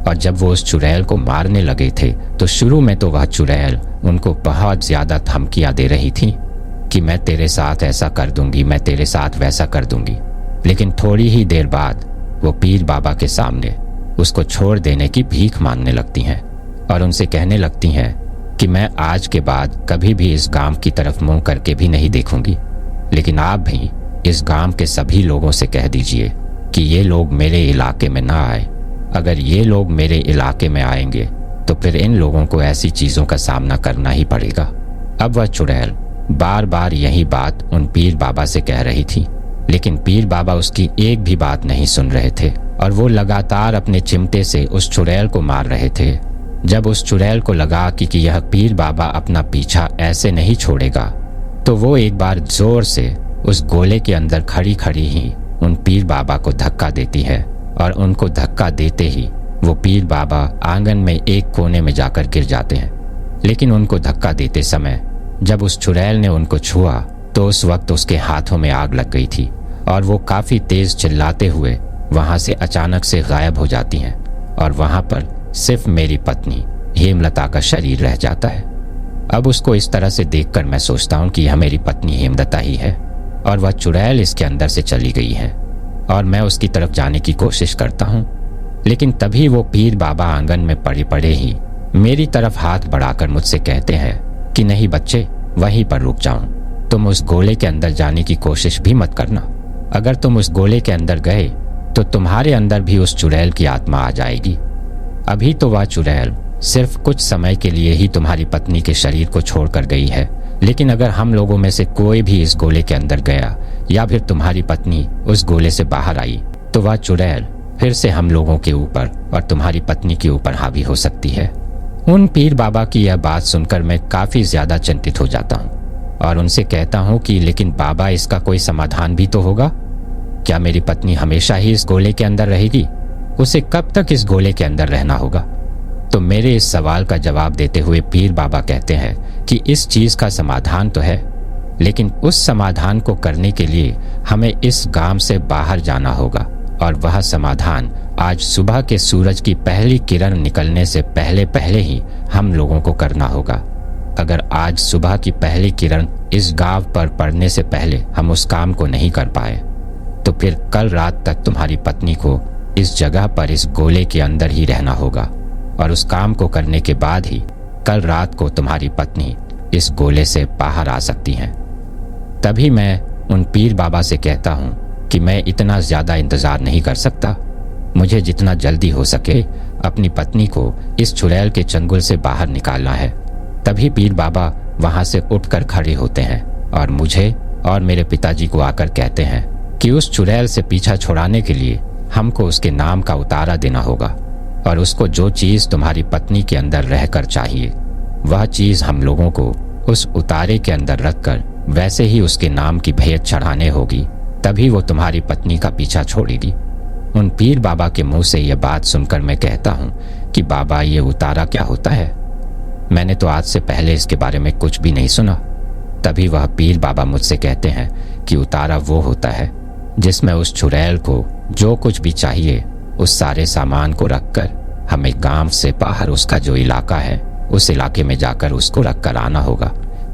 और जब वो उस चुड़ैल को मारने लगे थे तो शुरू में तो वह चुड़ैल उनको बहुत ज्यादा धमकियां दे रही थी कि मैं तेरे साथ ऐसा कर दूंगी, मैं तेरे साथ वैसा कर दूंगी। लेकिन थोड़ी ही देर बाद वो पीर बाबा के सामने उसको छोड़ देने की भीख मांगने लगती हैं और उनसे कहने लगती हैं कि मैं आज के बाद कभी भी इस गांव की तरफ मुंह करके भी नहीं देखूंगी, लेकिन आप भी इस गांव के सभी लोगों से कह दीजिए कि ये लोग मेरे इलाके में ना आए। अगर ये लोग मेरे इलाके में आएंगे तो फिर इन लोगों को ऐसी चीजों का सामना करना ही पड़ेगा। अब वह चुड़ैल बार बार यही बात उन पीर बाबा से कह रही थी, लेकिन पीर बाबा उसकी एक भी बात नहीं सुन रहे थे और वो लगातार अपने चिमटे से उस चुड़ैल को मार रहे थे। जब उस चुड़ैल को लगा कि यह पीर बाबा अपना पीछा ऐसे नहीं छोड़ेगा, तो वो एक बार जोर से उस गोले के अंदर खड़ी खड़ी ही उन पीर बाबा को धक्का देती है और उनको धक्का देते ही वो पीर बाबा आंगन में एक कोने में जाकर गिर जाते हैं। लेकिन उनको धक्का देते समय जब उस चुड़ैल ने उनको छुआ तो उस वक्त उसके हाथों में आग लग गई थी और वो काफी तेज चिल्लाते हुए वहां से अचानक से गायब हो जाती हैं और वहां पर सिर्फ मेरी पत्नी हेमलता का शरीर रह जाता है। अब उसको इस तरह से देखकर मैं सोचता हूँ कि यह मेरी पत्नी हेमलता ही है और वह चुड़ैल इसके अंदर से चली गई है और मैं उसकी तरफ जाने की कोशिश करता हूँ। लेकिन तभी वो पीर बाबा आंगन में पड़े पड़े ही मेरी तरफ हाथ बढ़ाकर मुझसे कहते हैं कि नहीं बच्चे, वहीं पर रुक जाऊं, तुम उस गोले के अंदर जाने की कोशिश भी मत करना। अगर तुम उस गोले के अंदर गए तो तुम्हारे अंदर भी उस चुड़ैल की आत्मा आ जाएगी। अभी तो वह चुड़ैल सिर्फ कुछ समय के लिए ही तुम्हारी पत्नी के शरीर को छोड़कर गई है, लेकिन अगर हम लोगों में से कोई भी इस गोले के अंदर गया या फिर तुम्हारी पत्नी उस गोले से बाहर आई तो वह चुड़ैल फिर से हम लोगों के ऊपर और तुम्हारी पत्नी के ऊपर हावी हो सकती है। उन पीर बाबा की यह बात सुनकर मैं काफी ज्यादा चिंतित हो जाता हूँ और उनसे कहता हूँ कि लेकिन बाबा, इसका कोई समाधान भी तो होगा। क्या मेरी पत्नी हमेशा ही इस गोले के अंदर रहेगी? उसे कब तक इस गोले के अंदर रहना होगा? तो मेरे इस सवाल का जवाब देते हुए पीर बाबा कहते हैं कि इस चीज का समाधान तो है, लेकिन उस समाधान को करने के लिए हमें इस गांव से बाहर जाना होगा और वह समाधान आज सुबह के सूरज की पहली किरण निकलने से पहले पहले ही हम लोगों को करना होगा। अगर आज सुबह की पहली किरण इस गांव पर पड़ने से पहले हम उस काम को नहीं कर पाए तो फिर कल रात तक तुम्हारी पत्नी को इस जगह पर इस गोले के अंदर ही रहना होगा और उस काम को करने के बाद ही कल रात को तुम्हारी पत्नी इस गोले से बाहर आ सकती हैं। तभी मैं उन पीर बाबा से कहता हूँ कि मैं इतना ज्यादा इंतजार नहीं कर सकता, मुझे जितना जल्दी हो सके अपनी पत्नी को इस चुड़ैल के चंगुल से बाहर निकालना है। तभी पीर बाबा वहां से उठकर खड़े होते हैं और मुझे और मेरे पिताजी को आकर कहते हैं कि उस चुड़ैल से पीछा छुड़ाने के लिए हमको उसके नाम का उतारा देना होगा और उसको जो चीज तुम्हारी पत्नी के अंदर रहकर चाहिए वह चीज हम लोगों को उस उतारे के अंदर रखकर वैसे ही उसके नाम की भेंट चढ़ाने होगी, तभी वो तुम्हारी पत्नी का पीछा छोड़ेगी। उन पीर बाबा के मुंह से यह बात सुनकर मैं कहता हूँ कि बाबा, ये उतारा क्या होता है? मैंने तो आज से पहले इसके बारे में कुछ भी नहीं सुना। तभी वह पीर बाबा मुझसे कहते हैं कि उतारा वो होता है जिसमें उस चुड़ैल को जो कुछ भी चाहिए उस सारे सामान को रखकर हमें गांव से बाहर उसका जो इलाका है उस इलाके में जाकर उसको रखकर आना होगा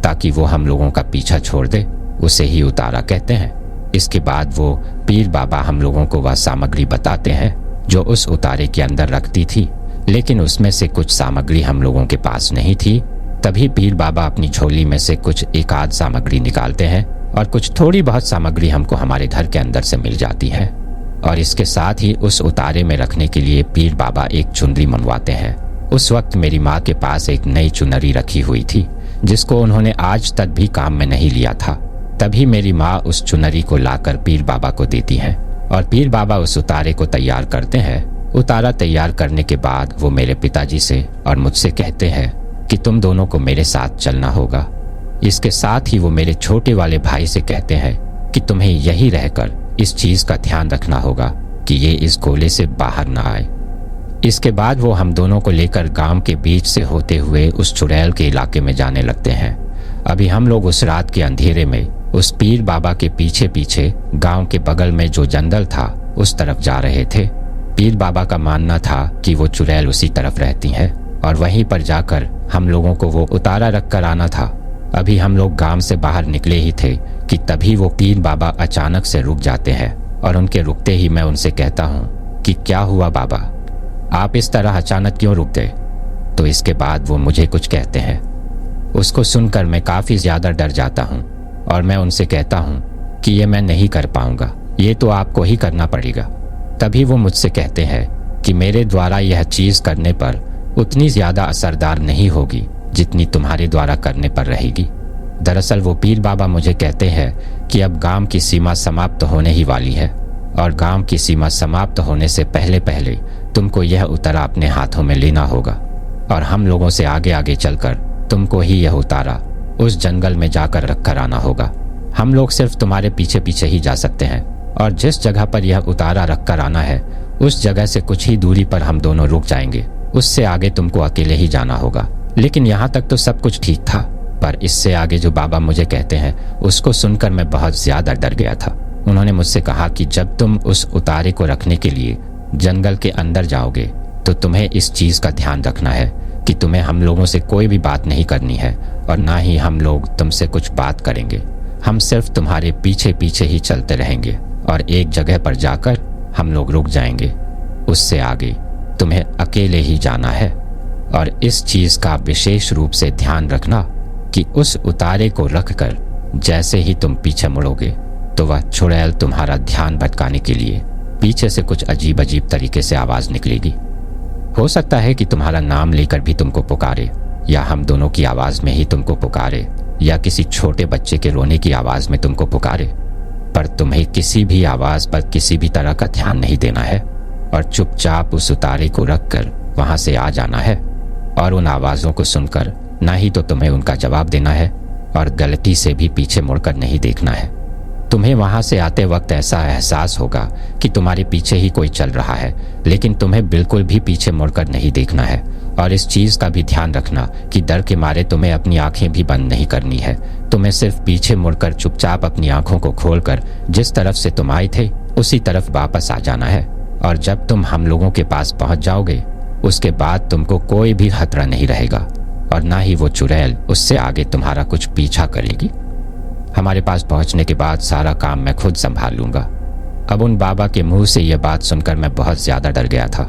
ताकि वो हम लोगों का पीछा छोड़ दे। उसे ही उतारा कहते हैं। इसके बाद वो पीर बाबा हम लोगों को वह सामग्री बताते हैं जो उस उतारे के अंदर रखती थी, लेकिन उसमें से कुछ सामग्री हम लोगों के पास नहीं थी। तभी पीर बाबा अपनी झोली में से कुछ एक आध सामग्री निकालते हैं और कुछ थोड़ी बहुत सामग्री हमको हमारे घर के अंदर से मिल जाती है और इसके साथ ही उस उतारे में रखने के लिए पीर बाबा एक चुनरी मंगवाते हैं। उस वक्त मेरी माँ के पास एक नई चुनरी रखी हुई थी जिसको उन्होंने आज तक भी काम में नहीं लिया था। तभी मेरी माँ उस चुनरी को लाकर पीर बाबा को देती है और पीर बाबा उस उतारे को तैयार करते हैं। उतारा तैयार करने के बाद वो मेरे पिताजी से और मुझसे कहते हैं कि तुम दोनों को मेरे साथ चलना होगा। इसके साथ ही वो मेरे छोटे वाले भाई से कहते हैं कि तुम्हें यही रहकर इस चीज का ध्यान रखना होगा कि ये इस गोले से बाहर ना आए। इसके बाद वो हम दोनों को लेकर गांव के बीच से होते हुए उस चुड़ैल के इलाके में जाने लगते हैं अभी हम लोग उस रात के अंधेरे में उस पीर बाबा के पीछे पीछे गांव के बगल में जो जंगल था उस तरफ जा रहे थे। पीर बाबा का मानना था कि वो चुड़ैल उसी तरफ रहती हैं और वहीं पर जाकर हम लोगों को वो उतारा रख कर आना था। अभी हम लोग गांव से बाहर निकले ही थे कि तभी वो पीर बाबा अचानक से रुक जाते हैं और उनके रुकते ही मैं उनसे कहता हूँ कि क्या हुआ बाबा, आप इस तरह अचानक क्यों रुक गए? तो इसके बाद वो मुझे कुछ कहते हैं। उसको सुनकर मैं काफ़ी ज़्यादा डर जाता हूँ और मैं उनसे कहता हूँ कि ये मैं नहीं कर पाऊँगा, ये तो आपको ही करना पड़ेगा। तभी वो मुझसे कहते हैं कि मेरे द्वारा यह चीज़ करने पर उतनी ज़्यादा असरदार नहीं होगी जितनी तुम्हारे द्वारा करने पर रहेगी। दरअसल वो पीर बाबा मुझे कहते हैं कि अब गांव की सीमा समाप्त होने ही वाली है और गांव की सीमा समाप्त होने से पहले पहले तुमको यह उतारा अपने हाथों में लेना होगा और हम लोगों से आगे आगे चलकर तुमको ही यह उतारा उस जंगल में जाकर रखकर आना होगा। हम लोग सिर्फ तुम्हारे पीछे पीछे ही जा सकते हैं और जिस जगह पर यह उतारा रखकर आना है उस जगह से कुछ ही दूरी पर हम दोनों रुक जाएंगे, उससे आगे तुमको अकेले ही जाना होगा। लेकिन यहाँ तक तो सब कुछ ठीक था, पर इससे आगे जो बाबा मुझे कहते हैं उसको सुनकर मैं बहुत ज्यादा डर गया था। उन्होंने मुझसे कहा कि जब तुम उस उतारे को रखने के लिए जंगल के अंदर जाओगे तो तुम्हें इस चीज का ध्यान रखना है कि तुम्हें हम लोगों से कोई भी बात नहीं करनी है और ना ही हम लोग तुमसे कुछ बात करेंगे। हम सिर्फ तुम्हारे पीछे पीछे ही चलते रहेंगे और एक जगह पर जाकर हम लोग रुक जाएंगे, उससे आगे तुम्हें अकेले ही जाना है। और इस चीज का विशेष रूप से ध्यान रखना कि उस उतारे को रखकर जैसे ही तुम पीछे मुड़ोगे तो वह चुड़ैल तुम्हारा ध्यान भटकाने के लिए पीछे से कुछ अजीब अजीब तरीके से आवाज निकलेगी। हो सकता है कि तुम्हारा नाम लेकर भी तुमको पुकारे, या हम दोनों की आवाज में ही तुमको पुकारे, या किसी छोटे बच्चे के रोने की आवाज में तुमको पुकारे, पर तुम्हें किसी भी आवाज पर किसी भी तरह का ध्यान नहीं देना है और चुपचाप उस उतारे को रखकर वहां से आ जाना है। और उन आवाजों को सुनकर ना ही तो तुम्हें उनका जवाब देना है और गलती से भी पीछे मुड़कर नहीं देखना है। तुम्हें वहां से आते वक्त ऐसा एहसास होगा कि तुम्हारे पीछे ही कोई चल रहा है, लेकिन तुम्हें बिल्कुल भी पीछे मुड़कर नहीं देखना है। और इस चीज का भी ध्यान रखना कि डर के मारे तुम्हें अपनी आंखें भी बंद नहीं करनी है। तुम्हें सिर्फ पीछे मुड़कर चुपचाप अपनी आंखों को खोलकर जिस तरफ से तुम आए थे उसी तरफ वापस आ जाना है। और जब तुम हम लोगों के पास पहुंच जाओगे उसके बाद तुमको कोई भी खतरा नहीं रहेगा और ना ही वो चुड़ैल उससे आगे तुम्हारा कुछ पीछा करेगी। हमारे पास पहुंचने के बाद सारा काम मैं खुद संभाल लूंगा। अब उन बाबा के मुंह से यह बात सुनकर मैं बहुत ज्यादा डर गया था,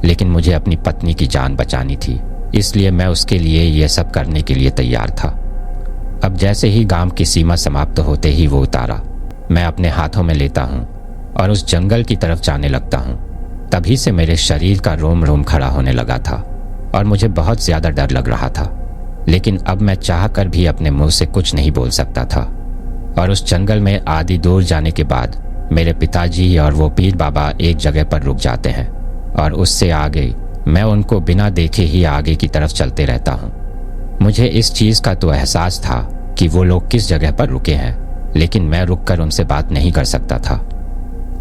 लेकिन मुझे अपनी पत्नी की जान बचानी थी, इसलिए मैं उसके लिए यह सब करने के लिए तैयार था। अब जैसे ही गांव की सीमा समाप्त होते ही वो उतारा मैं अपने हाथों में लेता हूं और उस जंगल की तरफ जाने लगता हूं। तभी से मेरे शरीर का रोम रोम खड़ा होने लगा था और मुझे बहुत ज्यादा डर लग रहा था, लेकिन अब मैं चाहकर भी अपने मुंह से कुछ नहीं बोल सकता था। और उस जंगल में आधी दूर जाने के बाद मेरे पिताजी और वो पीर बाबा एक जगह पर रुक जाते हैं और उससे आगे मैं उनको बिना देखे ही आगे की तरफ चलते रहता हूँ। मुझे इस चीज का तो एहसास था कि वो लोग किस जगह पर रुके हैं, लेकिन मैं रुककर उनसे बात नहीं कर सकता था।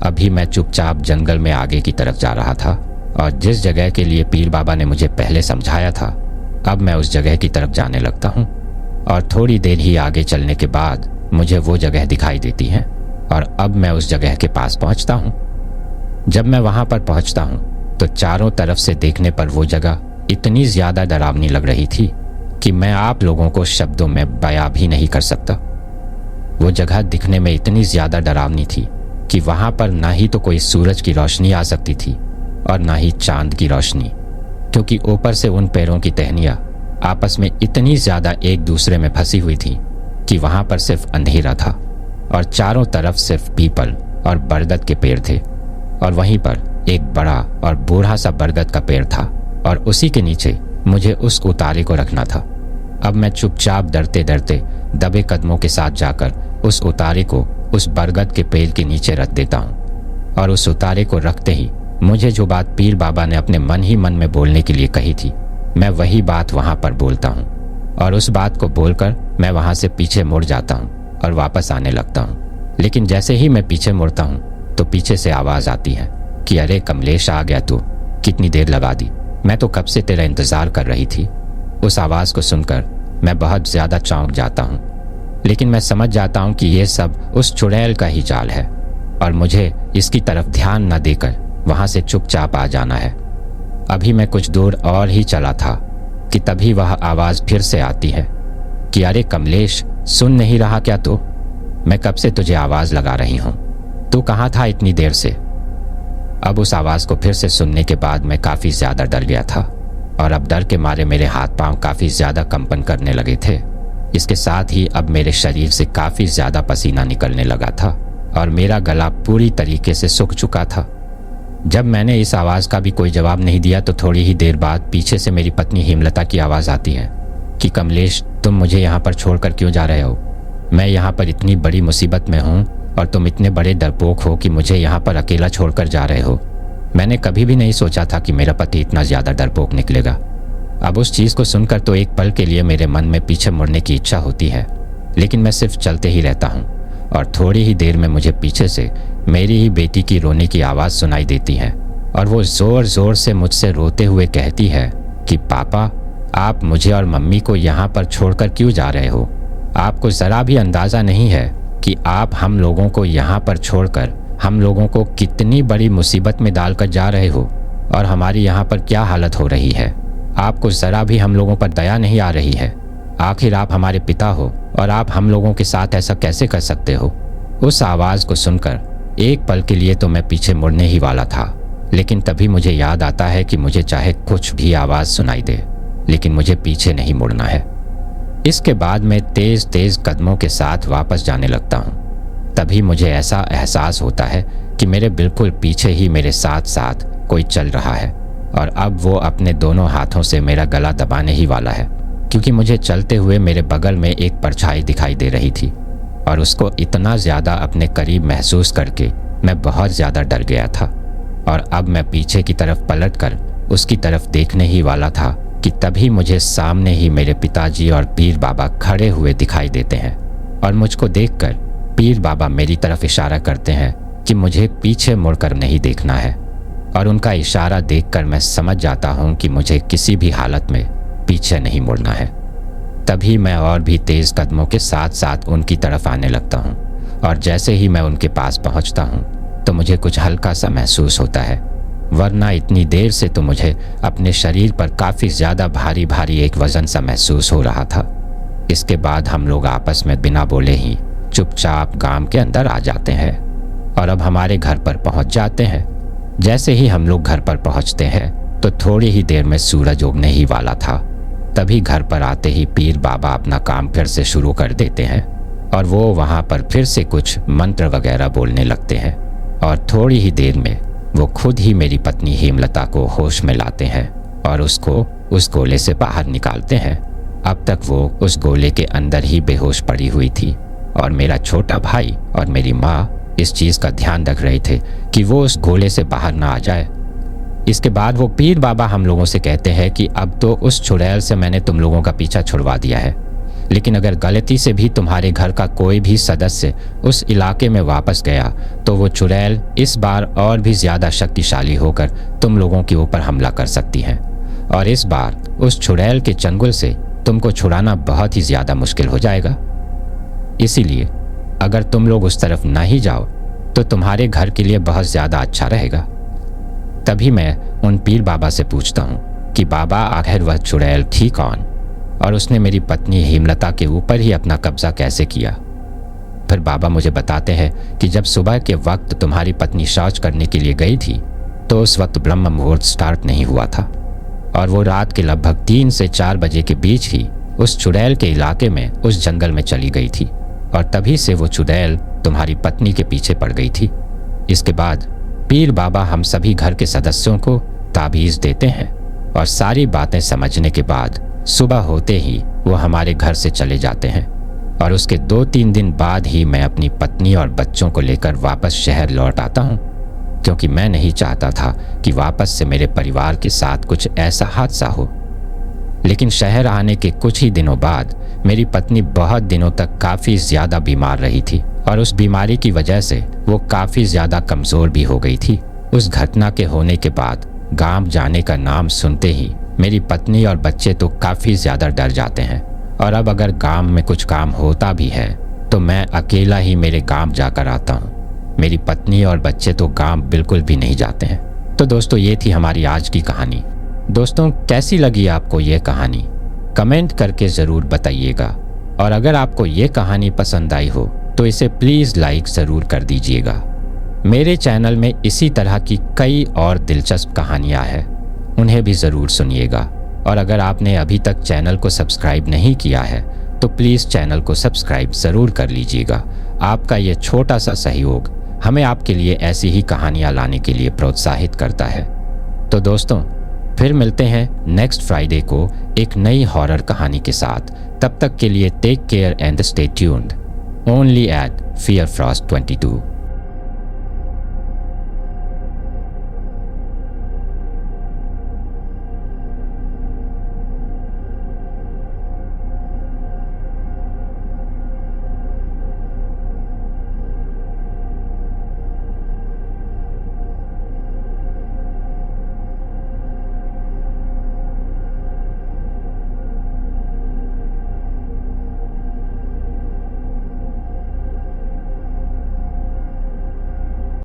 अभी मैं चुपचाप जंगल में आगे की तरफ जा रहा था और जिस जगह के लिए पीर बाबा ने मुझे पहले समझाया था अब मैं उस जगह की तरफ जाने लगता हूँ। और थोड़ी देर ही आगे चलने के बाद मुझे वो जगह दिखाई देती है और अब मैं उस जगह के पास पहुंचता हूँ। जब मैं वहां पर पहुंचता हूँ तो चारों तरफ से देखने पर वो जगह इतनी ज्यादा डरावनी लग रही थी कि मैं आप लोगों को शब्दों में बयां भी नहीं कर सकता। वो जगह दिखने में इतनी ज्यादा डरावनी थी कि वहां पर ना ही तो कोई सूरज की रोशनी आ सकती थी और ना ही चांद की रोशनी, क्योंकि ऊपर से उन पेड़ों की टहनियां आपस में इतनी ज्यादा एक दूसरे में फंसी हुई थी कि वहां पर सिर्फ अंधेरा था और चारों तरफ सिर्फ पीपल और बरगद के पेड़ थे और वहीं पर एक बड़ा और बूढ़ा सा बरगद का पेड़ था और उसी के नीचे मुझे उस उतारे को रखना था। अब मैं चुपचाप डरते डरते दबे कदमों के साथ जाकर उस उतारे को उस बरगद के पेड़ के नीचे रख देता हूँ और उस उतारे को रखते ही मुझे जो बात पीर बाबा ने अपने मन ही मन में बोलने के लिए कही थी मैं वही बात वहां पर बोलता हूँ और उस बात को बोलकर मैं वहां से पीछे मुड़ जाता हूँ और वापस आने लगता हूँ। लेकिन जैसे ही मैं पीछे मुड़ता हूँ तो पीछे से आवाज आती है कि अरे कमलेश आ गया तू, कितनी देर लगा दी, मैं तो कब से तेरा इंतजार कर रही थी। उस आवाज को सुनकर मैं बहुत ज़्यादा चौंक जाता हूँ। लेकिन मैं समझ जाता हूँ कि ये सब उस चुड़ैल का ही जाल है और मुझे इसकी तरफ ध्यान न देकर वहाँ से चुपचाप आ जाना है। अभी मैं कुछ दूर और ही चला था कि तभी वह आवाज़ फिर से आती है कि अरे कमलेश, सुन नहीं रहा क्या तू? मैं कब से तुझे आवाज़ लगा रही हूँ, तू कहाँ था इतनी देर से? अब उस आवाज़ को फिर से सुनने के बाद मैं काफ़ी ज़्यादा डर गया था और अब डर के मारे मेरे हाथ पांव काफ़ी ज़्यादा कंपन करने लगे थे। इसके साथ ही अब मेरे शरीर से काफ़ी ज़्यादा पसीना निकलने लगा था और मेरा गला पूरी तरीके से सूख चुका था। जब मैंने इस आवाज़ का भी कोई जवाब नहीं दिया तो थोड़ी ही देर बाद पीछे से मेरी पत्नी हेमलता की आवाज़ आती है कि कमलेश, तुम मुझे यहाँ पर छोड़कर क्यों जा रहे हो? मैं यहाँ पर इतनी बड़ी मुसीबत में हूँ और तुम इतने बड़े डरपोक हो कि मुझे यहाँ पर अकेला छोड़कर जा रहे हो। मैंने कभी भी नहीं सोचा था कि मेरा पति इतना ज़्यादा डरपोक निकलेगा। अब उस चीज़ को सुनकर तो एक पल के लिए मेरे मन में पीछे मुड़ने की इच्छा होती है, लेकिन मैं सिर्फ चलते ही रहता हूँ और थोड़ी ही देर में मुझे पीछे से मेरी ही बेटी की रोने की आवाज़ सुनाई देती है और वो ज़ोर ज़ोर से मुझसे रोते हुए कहती है कि पापा, आप मुझे और मम्मी को यहाँ पर छोड़कर क्यों जा रहे हो? आपको ज़रा भी अंदाज़ा नहीं है कि आप हम लोगों को यहाँ पर छोड़कर हम लोगों को कितनी बड़ी मुसीबत में डालकर जा रहे हो और हमारी यहाँ पर क्या हालत हो रही है। आपको ज़रा भी हम लोगों पर दया नहीं आ रही है। आखिर आप हमारे पिता हो और आप हम लोगों के साथ ऐसा कैसे कर सकते हो? उस आवाज़ को सुनकर एक पल के लिए तो मैं पीछे मुड़ने ही वाला था, लेकिन तभी मुझे याद आता है कि मुझे चाहे कुछ भी आवाज़ सुनाई दे, लेकिन मुझे पीछे नहीं मुड़ना है। इसके बाद मैं तेज़ तेज़ कदमों के साथ वापस जाने लगता हूँ। तभी मुझे ऐसा एहसास होता है कि मेरे बिल्कुल पीछे ही मेरे साथ साथ कोई चल रहा है और अब वो अपने दोनों हाथों से मेरा गला दबाने ही वाला है, क्योंकि मुझे चलते हुए मेरे बगल में एक परछाई दिखाई दे रही थी और उसको इतना ज़्यादा अपने करीब महसूस करके मैं बहुत ज़्यादा डर गया था। और अब मैं पीछे की तरफ पलटकर उसकी तरफ देखने ही वाला था कि तभी मुझे सामने ही मेरे पिताजी और पीर बाबा खड़े हुए दिखाई देते हैं और मुझको देखकर पीर बाबा मेरी तरफ इशारा करते हैं कि मुझे पीछे मुड़कर नहीं देखना है और उनका इशारा देखकर मैं समझ जाता हूँ कि मुझे किसी भी हालत में पीछे नहीं मुड़ना है। तभी मैं और भी तेज़ कदमों के साथ साथ उनकी तरफ आने लगता हूँ और जैसे ही मैं उनके पास पहुँचता हूँ तो मुझे कुछ हल्का सा महसूस होता है, वरना इतनी देर से तो मुझे अपने शरीर पर काफ़ी ज़्यादा भारी भारी एक वज़न सा महसूस हो रहा था। इसके बाद हम लोग आपस में बिना बोले ही चुपचाप गांव के अंदर आ जाते हैं और अब हमारे घर पर पहुंच जाते हैं। जैसे ही हम लोग घर पर पहुंचते हैं तो थोड़ी ही देर में सूरज उगने ही वाला था। तभी घर पर आते ही पीर बाबा अपना काम फिर से शुरू कर देते हैं और वो वहाँ पर फिर से कुछ मंत्र वगैरह बोलने लगते हैं और थोड़ी ही देर में वो खुद ही मेरी पत्नी हेमलता को होश में लाते हैं और उसको उस गोले से बाहर निकालते हैं। अब तक वो उस गोले के अंदर ही बेहोश पड़ी हुई थी और मेरा छोटा भाई और मेरी माँ इस चीज़ का ध्यान रख रहे थे कि वो उस गोले से बाहर ना आ जाए। इसके बाद वो पीर बाबा हम लोगों से कहते हैं कि अब तो उस चुड़ैल से मैंने तुम लोगों का पीछा छुड़वा दिया है, लेकिन अगर गलती से भी तुम्हारे घर का कोई भी सदस्य उस इलाके में वापस गया तो वो चुड़ैल इस बार और भी ज़्यादा शक्तिशाली होकर तुम लोगों के ऊपर हमला कर सकती है और इस बार उस चुड़ैल के चंगुल से तुमको छुड़ाना बहुत ही ज़्यादा मुश्किल हो जाएगा। इसीलिए अगर तुम लोग उस तरफ ना ही जाओ तो तुम्हारे घर के लिए बहुत ज़्यादा अच्छा रहेगा। तभी मैं उन पीर बाबा से पूछता हूँ कि बाबा, आखिर वह चुड़ैल थी कौन और उसने मेरी पत्नी हेमलता के ऊपर ही अपना कब्जा कैसे किया? फिर बाबा मुझे बताते हैं कि जब सुबह के वक्त तुम्हारी पत्नी शौच करने के लिए गई थी तो उस वक्त ब्रह्म मुहूर्त स्टार्ट नहीं हुआ था और वो रात के लगभग 3 से 4 बजे के बीच ही उस चुड़ैल के इलाके में उस जंगल में चली गई थी और तभी से वो चुड़ैल तुम्हारी पत्नी के पीछे पड़ गई थी। इसके बाद पीर बाबा हम सभी घर के सदस्यों को ताबीज़ देते हैं और सारी बातें समझने के बाद सुबह होते ही वो हमारे घर से चले जाते हैं और उसके 2-3 दिन बाद ही मैं अपनी पत्नी और बच्चों को लेकर वापस शहर लौट आता हूँ, क्योंकि मैं नहीं चाहता था कि वापस से मेरे परिवार के साथ कुछ ऐसा हादसा हो। लेकिन शहर आने के कुछ ही दिनों बाद मेरी पत्नी बहुत दिनों तक काफ़ी ज़्यादा बीमार रही थी और उस बीमारी की वजह से वो काफ़ी ज़्यादा कमज़ोर भी हो गई थी। उस घटना के होने के बाद गांव जाने का नाम सुनते ही मेरी पत्नी और बच्चे तो काफ़ी ज़्यादा डर जाते हैं और अब अगर गांव में कुछ काम होता भी है तो मैं अकेला ही मेरे गांव जाकर आता हूँ। मेरी पत्नी और बच्चे तो गांव बिल्कुल भी नहीं जाते हैं। तो दोस्तों ये थी हमारी आज की कहानी। दोस्तों कैसी लगी आपको ये कहानी कमेंट करके ज़रूर बताइएगा, और अगर आपको ये कहानी पसंद आई हो तो इसे प्लीज़ लाइक ज़रूर कर दीजिएगा। मेरे चैनल में इसी तरह की कई और दिलचस्प कहानियाँ हैं, उन्हें भी ज़रूर सुनिएगा। और अगर आपने अभी तक चैनल को सब्सक्राइब नहीं किया है तो प्लीज़ चैनल को सब्सक्राइब ज़रूर कर लीजिएगा। आपका ये छोटा सा सहयोग हमें आपके लिए ऐसी ही कहानियाँ लाने के लिए प्रोत्साहित करता है। तो दोस्तों फिर मिलते हैं नेक्स्ट फ्राइडे को एक नई हॉरर कहानी के साथ। तब तक के लिए take care and stay tuned only at fear frost 22।